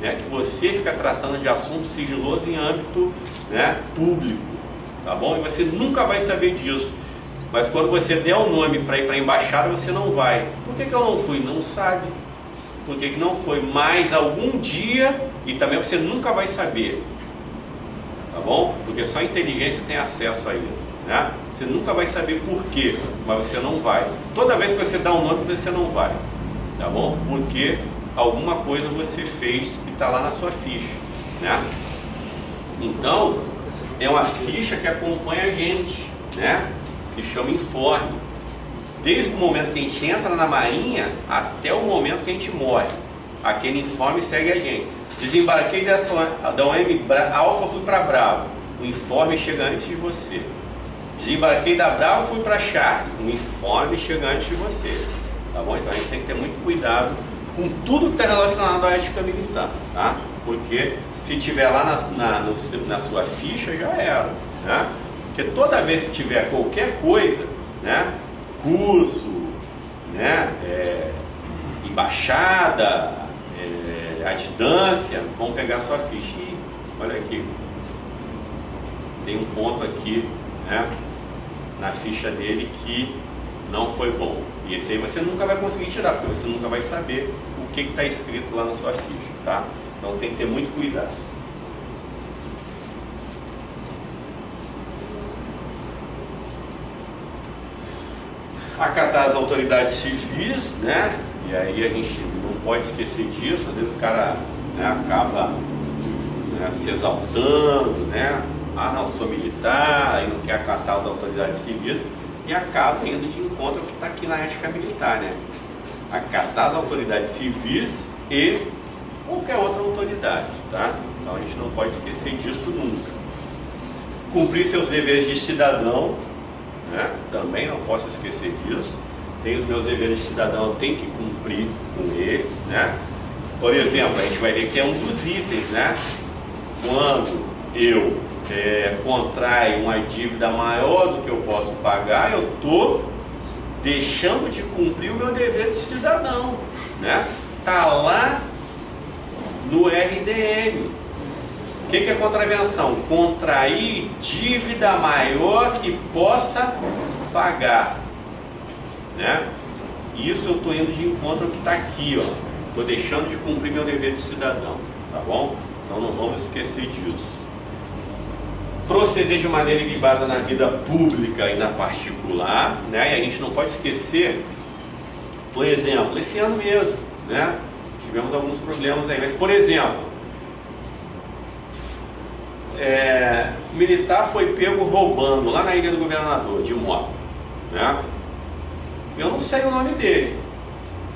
né, que você fica tratando de assunto sigiloso em âmbito, né, público, tá bom? E você nunca vai saber disso. Mas quando você der o nome para ir para a embaixada, você não vai. Por que eu não fui? Não sabe. Por que não foi? Mas algum dia, e também você nunca vai saber, tá bom? Porque só a inteligência tem acesso a isso, né? Você nunca vai saber por quê, mas você não vai. Toda vez que você dá um nome, você não vai, tá bom? Porque alguma coisa você fez que está lá na sua ficha, né? Então, é uma ficha que acompanha a gente, né? Se chama informe. Desde o momento que a gente entra na Marinha até o momento que a gente morre. Aquele informe segue a gente. Desembarquei da OM Alfa, fui para Bravo. O informe chega antes de você. Desembarquei da Bravo, fui para Charlie. O informe chega antes de você. Tá bom? Então a gente tem que ter muito cuidado com tudo que está relacionado à ética militar, tá? Porque se tiver lá na sua ficha, já era, né? Porque toda vez que tiver qualquer coisa, né? Curso, né? Embaixada, adidância, vão pegar sua ficha e olha aqui, tem um ponto aqui, né? Na ficha dele que não foi bom. E esse aí você nunca vai conseguir tirar, porque você nunca vai saber o que está escrito lá na sua ficha, tá? Então tem que ter muito cuidado. Acatar as autoridades civis, né? E aí a gente não pode esquecer disso. Às vezes o cara, né, acaba, né, se exaltando, né? Ah, não, sou militar, aí não quer acatar as autoridades civis e acaba indo de encontro ao que está aqui na ética militar, né? Acatar as autoridades civis e qualquer outra autoridade, tá? Então a gente não pode esquecer disso nunca. Cumprir seus deveres de cidadão, né? Também não posso esquecer disso. Tem os meus deveres de cidadão, eu tenho que cumprir com eles, né? Por exemplo, a gente vai ver que é um dos itens, né? Quando eu contrai uma dívida maior do que eu posso pagar, eu estou deixando de cumprir o meu dever de cidadão, né? Tá lá no RDM. O que é contravenção? Contrair dívida maior que possa pagar, né? Isso eu estou indo de encontro ao que está aqui, ó. Estou deixando de cumprir meu dever de cidadão, tá bom? Então não vamos esquecer disso. Proceder de maneira ilibada na vida pública e na particular, né? E a gente não pode esquecer, por exemplo, esse ano mesmo, né? Tivemos alguns problemas aí, mas por exemplo, militar foi pego roubando lá na Ilha do Governador de moto, né? Eu não sei o nome dele,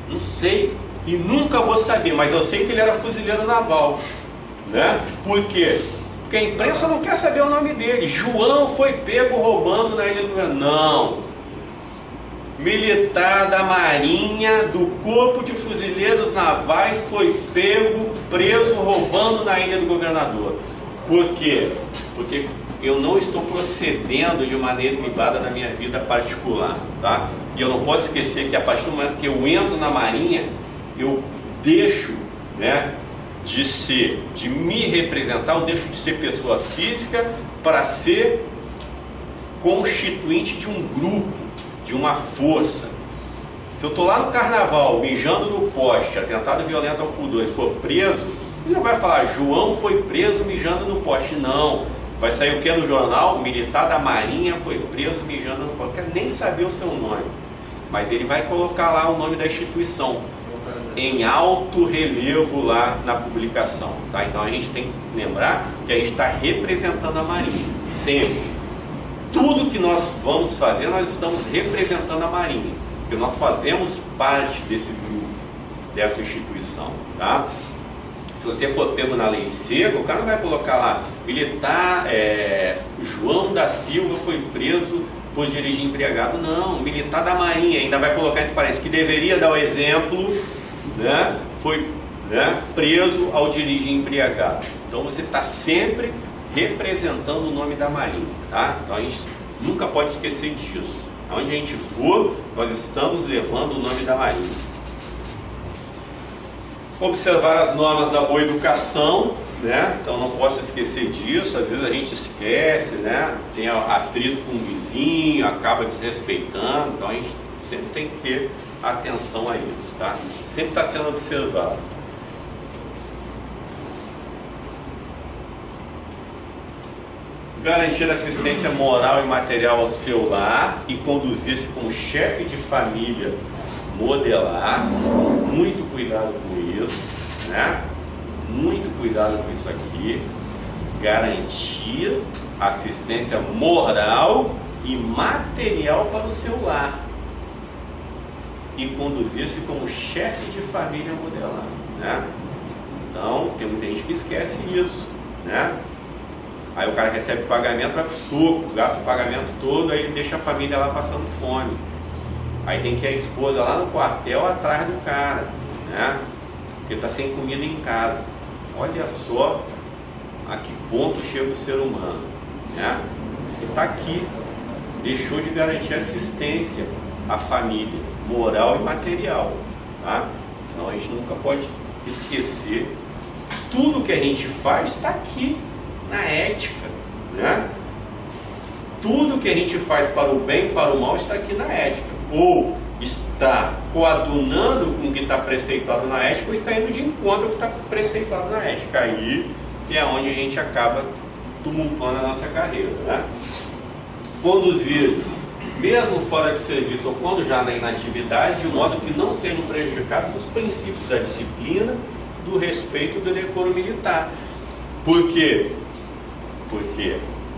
não sei e nunca vou saber, mas eu sei que ele era fuzileiro naval, né? Por quê? Porque a imprensa não quer saber o nome dele. João foi pego roubando na Ilha do Governador. Não. Militar da Marinha, do Corpo de Fuzileiros Navais, foi pego, preso, roubando na Ilha do Governador. Por quê? Porque eu não estou procedendo de maneira ilibada na minha vida particular, tá? E eu não posso esquecer que a partir do momento que eu entro na Marinha, eu deixo, né, de me representar, eu deixo de ser pessoa física para ser constituinte de um grupo, de uma força. Se eu estou lá no carnaval, mijando no poste, atentado violento ao pudor, e for preso, ele não vai falar, João foi preso mijando no poste. Não. Vai sair o que no jornal? Militar da Marinha foi preso mijando no poste. Não quero nem saber o seu nome. Mas ele vai colocar lá o nome da instituição em alto relevo lá na publicação, tá? Então a gente tem que lembrar que a gente está representando a Marinha, sempre. Tudo que nós vamos fazer, nós estamos representando a Marinha, porque nós fazemos parte desse grupo, dessa instituição, tá? Se você for pego na lei seca, o cara não vai colocar lá, militar João da Silva foi preso por dirigir embriagado. Não, militar da Marinha, ainda vai colocar entre parênteses, que deveria dar o exemplo, né, foi, né, preso ao dirigir embriagado. Então você está sempre representando o nome da Marinha, tá? Então a gente nunca pode esquecer disso. Onde a gente for, nós estamos levando o nome da Marinha. Observar as normas da boa educação, né? Então não posso esquecer disso. Às vezes a gente esquece, né? Tem atrito com o vizinho, acaba desrespeitando. Então a gente sempre tem que ter atenção a isso, tá? Sempre está sendo observado. Garantir assistência moral e material ao seu lar e conduzir-se como chefe de família modelar. Muito cuidado com isso, né? Muito cuidado com isso aqui. Garantir assistência moral e material para o seu lar e conduzir-se como chefe de família modelar, né? Então, tem muita gente que esquece isso, né? Aí o cara recebe o pagamento, vai pro suco, gasta o pagamento todo, aí deixa a família lá passando fome. Aí tem que ir a esposa lá no quartel atrás do cara, né? Porque tá sem comida em casa. Olha só a que ponto chega o ser humano, né? Ele tá aqui, deixou de garantir assistência à família, moral e material, tá? Então a gente nunca pode esquecer, tudo que a gente faz está aqui na ética, né? Tudo que a gente faz para o bem e para o mal está aqui na ética, ou está coadunando com o que está preceituado na ética, ou está indo de encontro ao que está preceituado na ética. Aí é onde a gente acaba tumultuando a nossa carreira, né? Conduzir-se, mesmo fora de serviço ou quando já na inatividade, de modo que não sejam prejudicados os princípios da disciplina, do respeito e do decoro militar. Por quê? Porque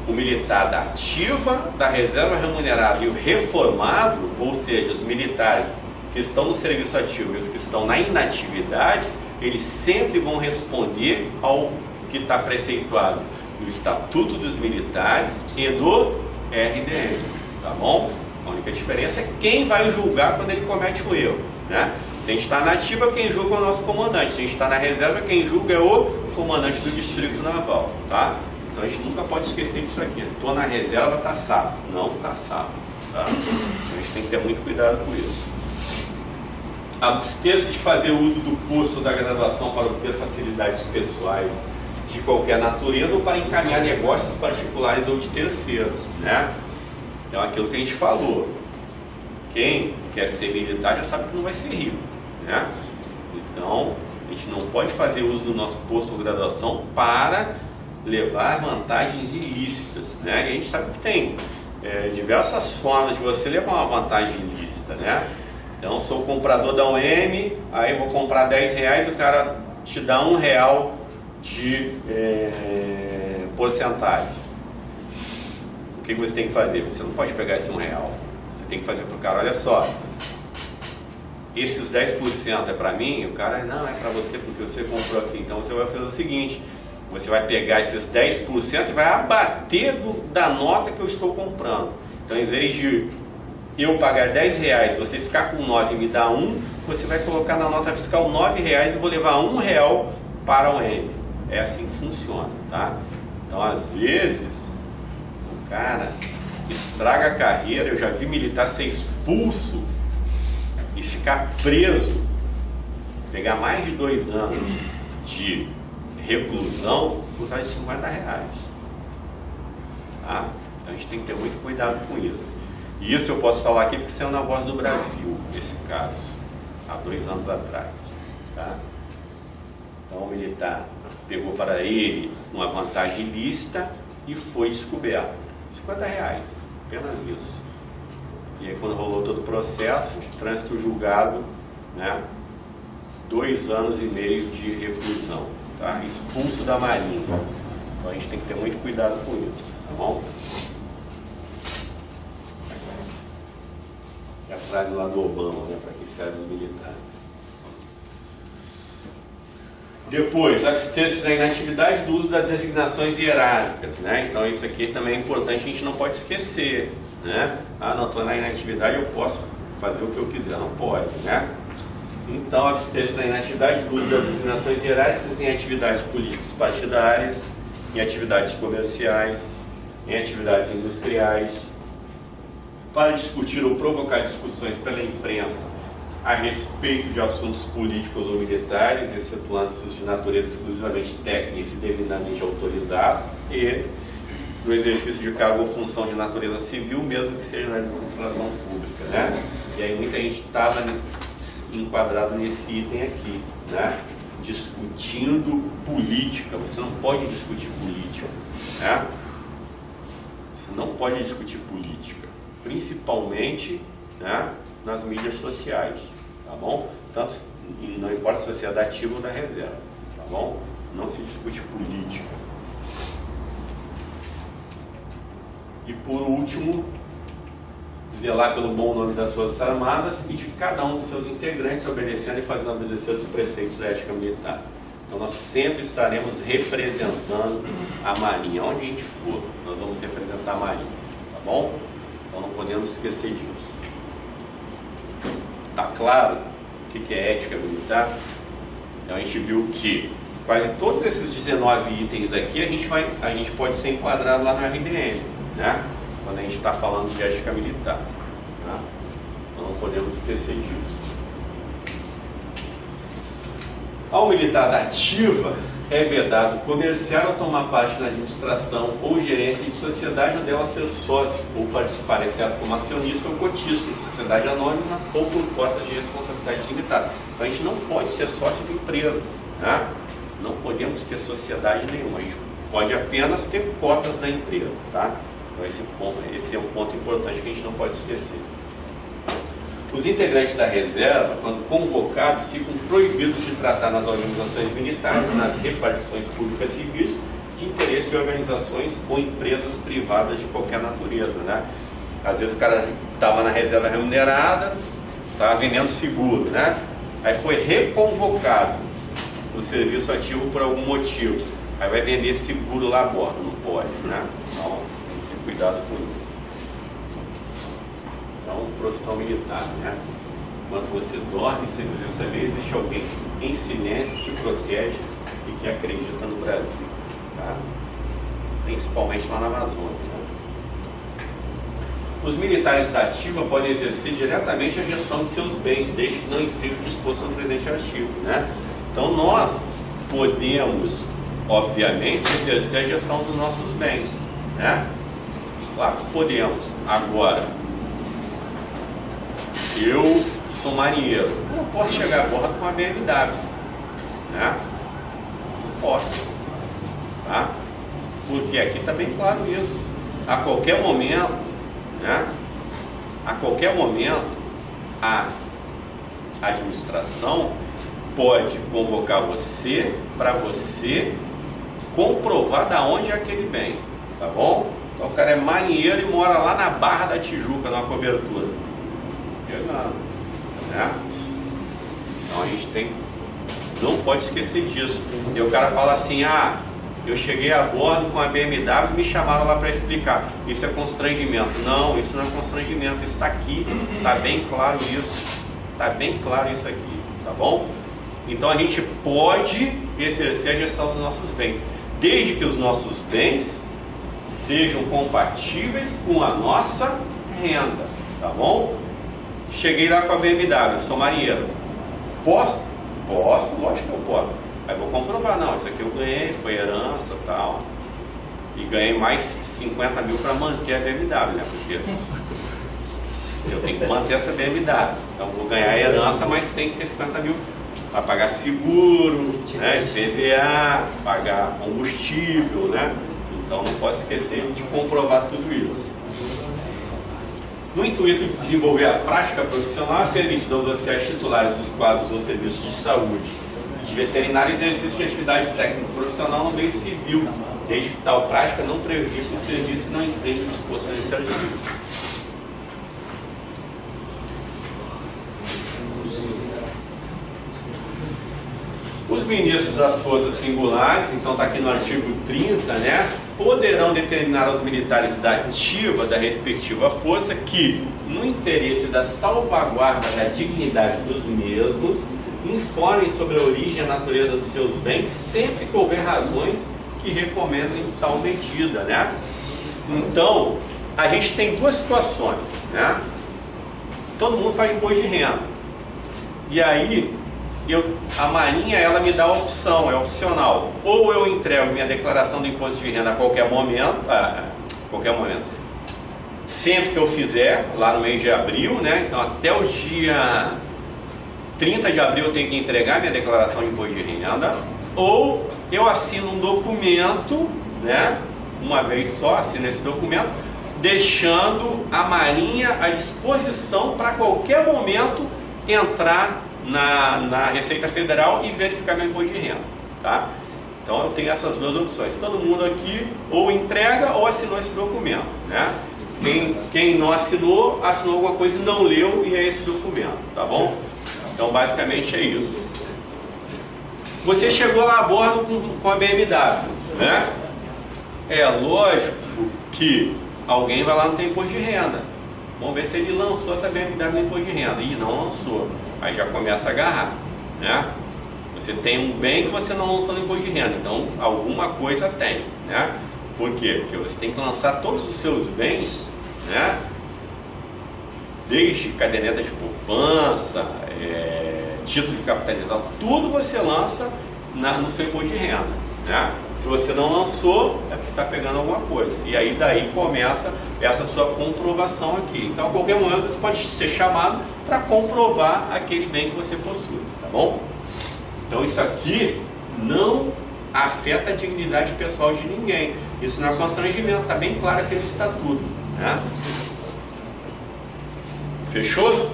o militar da ativa, da reserva remunerada e o reformado, ou seja, os militares que estão no serviço ativo e os que estão na inatividade, eles sempre vão responder ao que está preceituado no Estatuto dos Militares e no RDM, tá bom? A única diferença é quem vai julgar quando ele comete o erro, né? Se a gente está na ativa, quem julga é o nosso comandante. Se a gente está na reserva, quem julga é o comandante do Distrito Naval, tá? Então a gente nunca pode esquecer disso aqui. Estou na reserva, tá safo. Não tá safo, tá? Então a gente tem que ter muito cuidado com isso. abster-se de fazer uso do posto da graduação para obter facilidades pessoais de qualquer natureza ou para encaminhar negócios particulares ou de terceiros, né? Então, aquilo que a gente falou, quem quer ser militar já sabe que não vai ser rico, né? Então, a gente não pode fazer uso do nosso posto de graduação para levar vantagens ilícitas, né? E a gente sabe que tem diversas formas de você levar uma vantagem ilícita, né? Então, sou comprador da UEM, aí vou comprar R$10, o cara te dá R$1 de porcentagem. O que você tem que fazer? Você não pode pegar esse R$1. Você tem que fazer para o cara, olha só, esses 10% é para mim? O cara, não, é para você porque você comprou aqui. Então você vai fazer o seguinte, você vai pegar esses 10% e vai abater da nota que eu estou comprando. Então, em vez de eu pagar R$10, você ficar com 9 e me dar 1, você vai colocar na nota fiscal R$9 e vou levar R$1 para o M. É assim que funciona, tá? Então, às vezes, o cara estraga a carreira. Eu já vi militar ser expulso e ficar preso, pegar mais de 2 anos de reclusão por causa de R$50. Tá? Então, a gente tem que ter muito cuidado com isso. E isso eu posso falar aqui porque saiu na Voz do Brasil, esse caso, há 2 anos atrás. Tá? Então, o militar pegou para ele uma vantagem ilícita e foi descoberto. R$50, apenas isso. E aí, quando rolou todo o processo, trânsito julgado, né, 2 anos e meio de reclusão, tá? Expulso da Marinha. Então, a gente tem que ter muito cuidado com isso, tá bom? É a frase lá do Obama, né, para que serve os militares. Depois, abster-se da inatividade do uso das designações hierárquicas, né? Então, isso aqui também é importante, a gente não pode esquecer, né? Ah, não, estou na inatividade, eu posso fazer o que eu quiser. Não pode, né? Então, abster-se da inatividade do uso das designações hierárquicas em atividades políticas partidárias, em atividades comerciais, em atividades industriais, para discutir ou provocar discussões pela imprensa a respeito de assuntos políticos ou militares, excetuando-se de natureza exclusivamente técnica e se devidamente autorizado, e no exercício de cargo ou função de natureza civil, mesmo que seja na administração pública, né? E aí muita gente estava enquadrado nesse item aqui, né? Discutindo política. Você não pode discutir política, né? Você não pode discutir política, principalmente, né, nas mídias sociais, tá bom? Tanto, e não importa se você é da ativa ou da reserva, tá bom? Não se discute política. E por último, zelar pelo bom nome das Forças Armadas e de cada um dos seus integrantes, obedecendo e fazendo obedecer os preceitos da ética militar. Então nós sempre estaremos representando a Marinha, onde a gente for, nós vamos representar a Marinha, tá bom? Então não podemos esquecer disso. Tá claro o que é ética militar? Então a gente viu que quase todos esses 19 itens aqui a gente pode ser enquadrado lá no RDM, né? Quando a gente está falando de ética militar, tá? Então não podemos esquecer disso. Ao militar da ativa é vedado comerciar ou tomar parte na administração ou gerência de sociedade ou dela ser sócio ou participar, exceto como acionista ou cotista de sociedade anônima ou por cotas de responsabilidade limitada. Então a gente não pode ser sócio de empresa, né? Não podemos ter sociedade nenhuma, a gente pode apenas ter cotas da empresa, tá? Então esse é um ponto importante que a gente não pode esquecer. Os integrantes da reserva, quando convocados, ficam proibidos de tratar nas organizações militares, nas repartições públicas civis, de interesse de organizações ou empresas privadas de qualquer natureza, né? Às vezes o cara estava na reserva remunerada, estava vendendo seguro, né? Aí foi reconvocado no serviço ativo por algum motivo. Aí vai vender seguro lá a bordo, não pode, né? Então, tem que ter cuidado com isso. Então, profissão militar, né? Enquanto você dorme, sem você saber, existe alguém em silêncio que te protege e que acredita no Brasil, tá? Principalmente lá na Amazônia, né? os militares da ativa podem exercer diretamente a gestão de seus bens, desde que não infrinja o disposto no presente artigo, né? Então nós podemos, obviamente, exercer a gestão dos nossos bens, né? Claro que podemos. Agora, eu sou marinheiro, eu não posso chegar a bordo com uma BMW, né? Não posso, tá? Porque aqui está bem claro isso. A qualquer momento, né? A qualquer momento, a administração pode convocar você para você comprovar da onde é aquele bem, tá bom? Então o cara é marinheiro e mora lá na Barra da Tijuca, numa cobertura. Né? Então a gente não pode esquecer disso. E o cara fala assim, ah, eu cheguei a bordo com a BMW e me chamaram lá para explicar. Isso é constrangimento. Não, isso não é constrangimento, isso está aqui, está bem claro isso. Está bem claro isso aqui, tá bom? Então a gente pode exercer a gestão dos nossos bens, desde que os nossos bens sejam compatíveis com a nossa renda, tá bom? Cheguei lá com a BMW, sou marinheiro. Posso? Posso, lógico que eu posso. Aí vou comprovar, não, isso aqui eu ganhei, foi herança e tal. E ganhei mais 50 mil para manter a BMW, né? Porque eu tenho que manter essa BMW. Então vou ganhar a herança, mas tem que ter 50 mil para pagar seguro, né? IPVA, pagar combustível, né? Então não posso esquecer de comprovar tudo isso. No intuito de desenvolver a prática profissional, é permitido aos oficiais titulares dos quadros ou serviços de saúde e de veterinário exercício de atividade técnico profissional no meio civil, desde que tal prática não prejudique o serviço e não infrinja o disposto nesse artigo. Os ministros das forças singulares, então está aqui no artigo 30, né, poderão determinar aos militares da ativa da respectiva força que, no interesse da salvaguarda da dignidade dos mesmos, informem sobre a origem e a natureza dos seus bens, sempre que houver razões que recomendem tal medida, né? Então, a gente tem duas situações, né? Todo mundo faz imposto de renda. E aí, a Marinha, ela me dá a opção, é opcional. Ou eu entrego minha declaração do imposto de renda a qualquer momento, sempre que eu fizer, lá no mês de abril, né? Então até o dia 30 de abril eu tenho que entregar minha declaração de imposto de renda. Ou eu assino um documento, né? Uma vez só, assino esse documento, deixando a Marinha à disposição para qualquer momento entrar na Receita Federal e verificar meu imposto de renda, tá? Então eu tenho essas duas opções. Todo mundo aqui ou entrega ou assinou esse documento, né? Quem não assinou, assinou alguma coisa e não leu, e é esse documento, tá bom? Então basicamente é isso. Você chegou lá a bordo com a BMW, né? É lógico que alguém vai lá no tem imposto de renda. Vamos ver se ele lançou essa BMW no imposto de renda. Ih, não lançou. Aí já começa a agarrar, né? Você tem um bem que você não lançou no imposto de renda, então alguma coisa tem, né? Por quê? Porque você tem que lançar todos os seus bens, né? Desde caderneta de poupança, título de capitalização, tudo você lança no seu imposto de renda, né? Se você não lançou, é porque está pegando alguma coisa. E aí daí começa essa sua comprovação aqui. Então a qualquer momento você pode ser chamado para comprovar aquele bem que você possui, tá bom? Então isso aqui não afeta a dignidade pessoal de ninguém. Isso não é constrangimento, está bem claro aqui no estatuto, né? Fechou?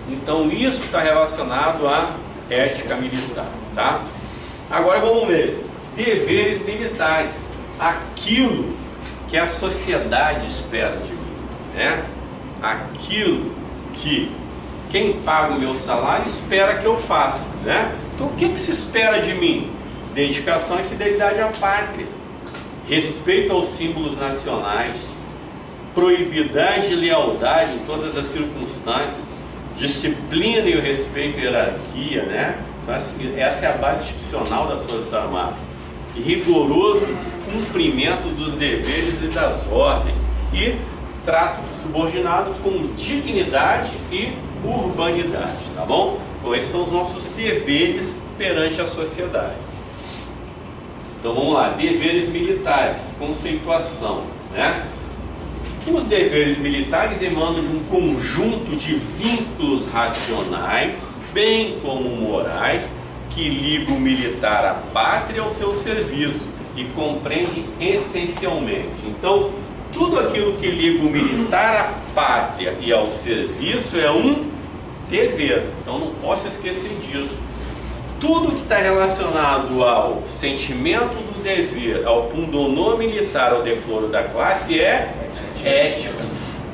Então isso está relacionado à ética militar, tá? Agora vamos ver. Deveres militares, aquilo que a sociedade espera de mim, né? Aquilo que quem paga o meu salário espera que eu faça, né? Então o que se espera de mim? Dedicação e fidelidade à pátria, respeito aos símbolos nacionais, proibidade e lealdade em todas as circunstâncias, disciplina e o respeito à hierarquia, né? Então, essa é a base institucional das Forças Armadas. Rigoroso cumprimento dos deveres e das ordens e trato do subordinado com dignidade e urbanidade, tá bom? Então esses são os nossos deveres perante a sociedade. Então vamos lá, deveres militares, conceituação, né? Os deveres militares emanam de um conjunto de vínculos racionais, bem como morais, que liga o militar à pátria e ao seu serviço e compreende essencialmente. Então, tudo aquilo que liga o militar à pátria e ao serviço é um dever. Então, não posso esquecer disso. Tudo que está relacionado ao sentimento do dever, ao pundonor militar, ao decoro da classe é ética.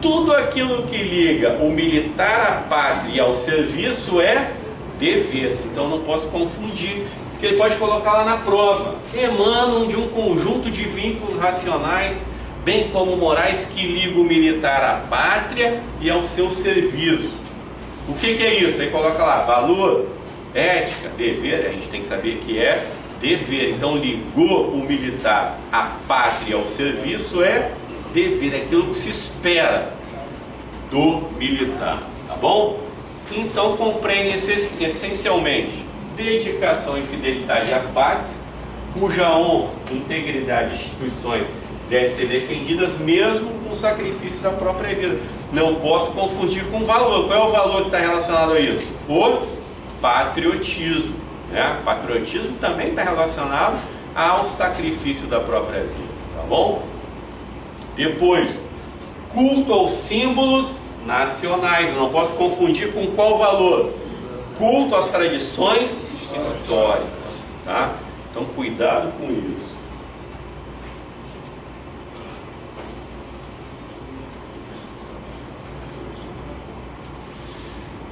Tudo aquilo que liga o militar à pátria e ao serviço é dever. Então não posso confundir, porque ele pode colocar lá na prova. Emanam de um conjunto de vínculos racionais, bem como morais, que ligam o militar à pátria e ao seu serviço. O que é isso? Aí coloca lá, valor, ética, dever. A gente tem que saber que é dever. Então ligou o militar à pátria e ao serviço é dever, é aquilo que se espera do militar, tá bom? Então compreende essencialmente dedicação e fidelidade à pátria, cuja honra, integridade e instituições devem ser defendidas mesmo com o sacrifício da própria vida. Não posso confundir com valor. Qual é o valor que está relacionado a isso? O patriotismo, né? Patriotismo também está relacionado ao sacrifício da própria vida, tá bom? Depois, culto aos símbolos nacionais. Eu não posso confundir com qual valor? Culto às tradições históricas, tá? Então cuidado com isso.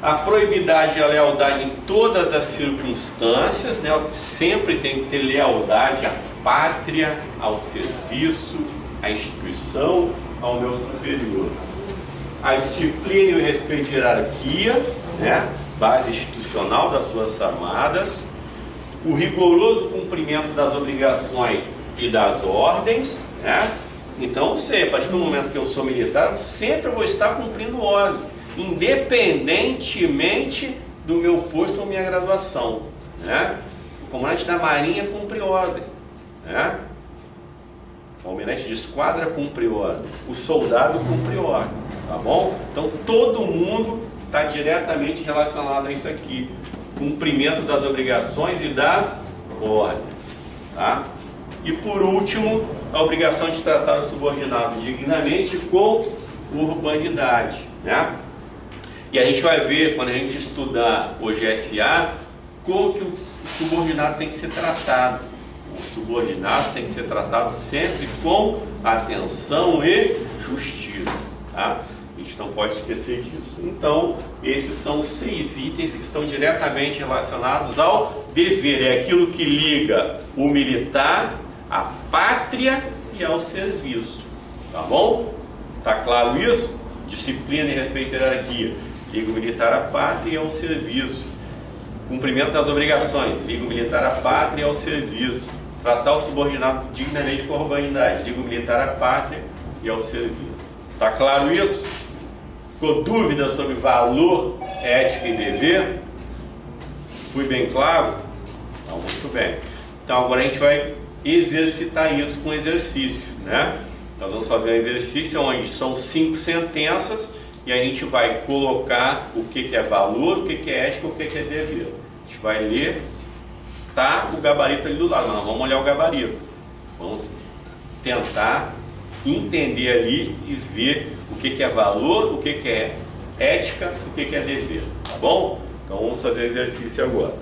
A proibidade e a lealdade em todas as circunstâncias, né? Sempre tem que ter lealdade à pátria, ao serviço, à instituição, ao meu superior. A disciplina e o respeito à hierarquia, né? Base institucional das Forças Armadas, o rigoroso cumprimento das obrigações e das ordens, né? Então, a partir do momento que eu sou militar, sempre vou estar cumprindo ordem, independentemente do meu posto ou minha graduação, né? O comandante da Marinha cumpre ordem, né? O almirante de esquadra cumpre ordem, o soldado cumpre ordem, tá bom? Então todo mundo está diretamente relacionado a isso aqui, cumprimento das obrigações e das ordens, tá? E por último, a obrigação de tratar o subordinado dignamente com urbanidade, né? E a gente vai ver, quando a gente estudar o GSA, como que o subordinado tem que ser tratado. O subordinado tem que ser tratado sempre com atenção e justiça, tá? A gente não pode esquecer disso. Então, esses são os 6 itens que estão diretamente relacionados ao dever. É aquilo que liga o militar à pátria e ao serviço, tá bom? Tá claro isso? Disciplina e respeito à hierarquia. Liga o militar à pátria e ao serviço. Cumprimento das obrigações. Liga o militar à pátria e ao serviço. Tratar o subordinado dignamente com urbanidade. Liga o militar à pátria e ao serviço. Tá claro isso? Ficou dúvida sobre valor, ética e dever? Fui bem claro? Então, muito bem. Então agora a gente vai exercitar isso com exercício, né? Nós vamos fazer um exercício onde são 5 sentenças e a gente vai colocar o que é valor, o que é ética, o que é dever. A gente vai ler, tá o gabarito ali do lado, mas nós vamos olhar o gabarito. Vamos tentar entender ali e ver o que é valor, o que é ética, o que é dever, tá bom? Então vamos fazer o exercício agora.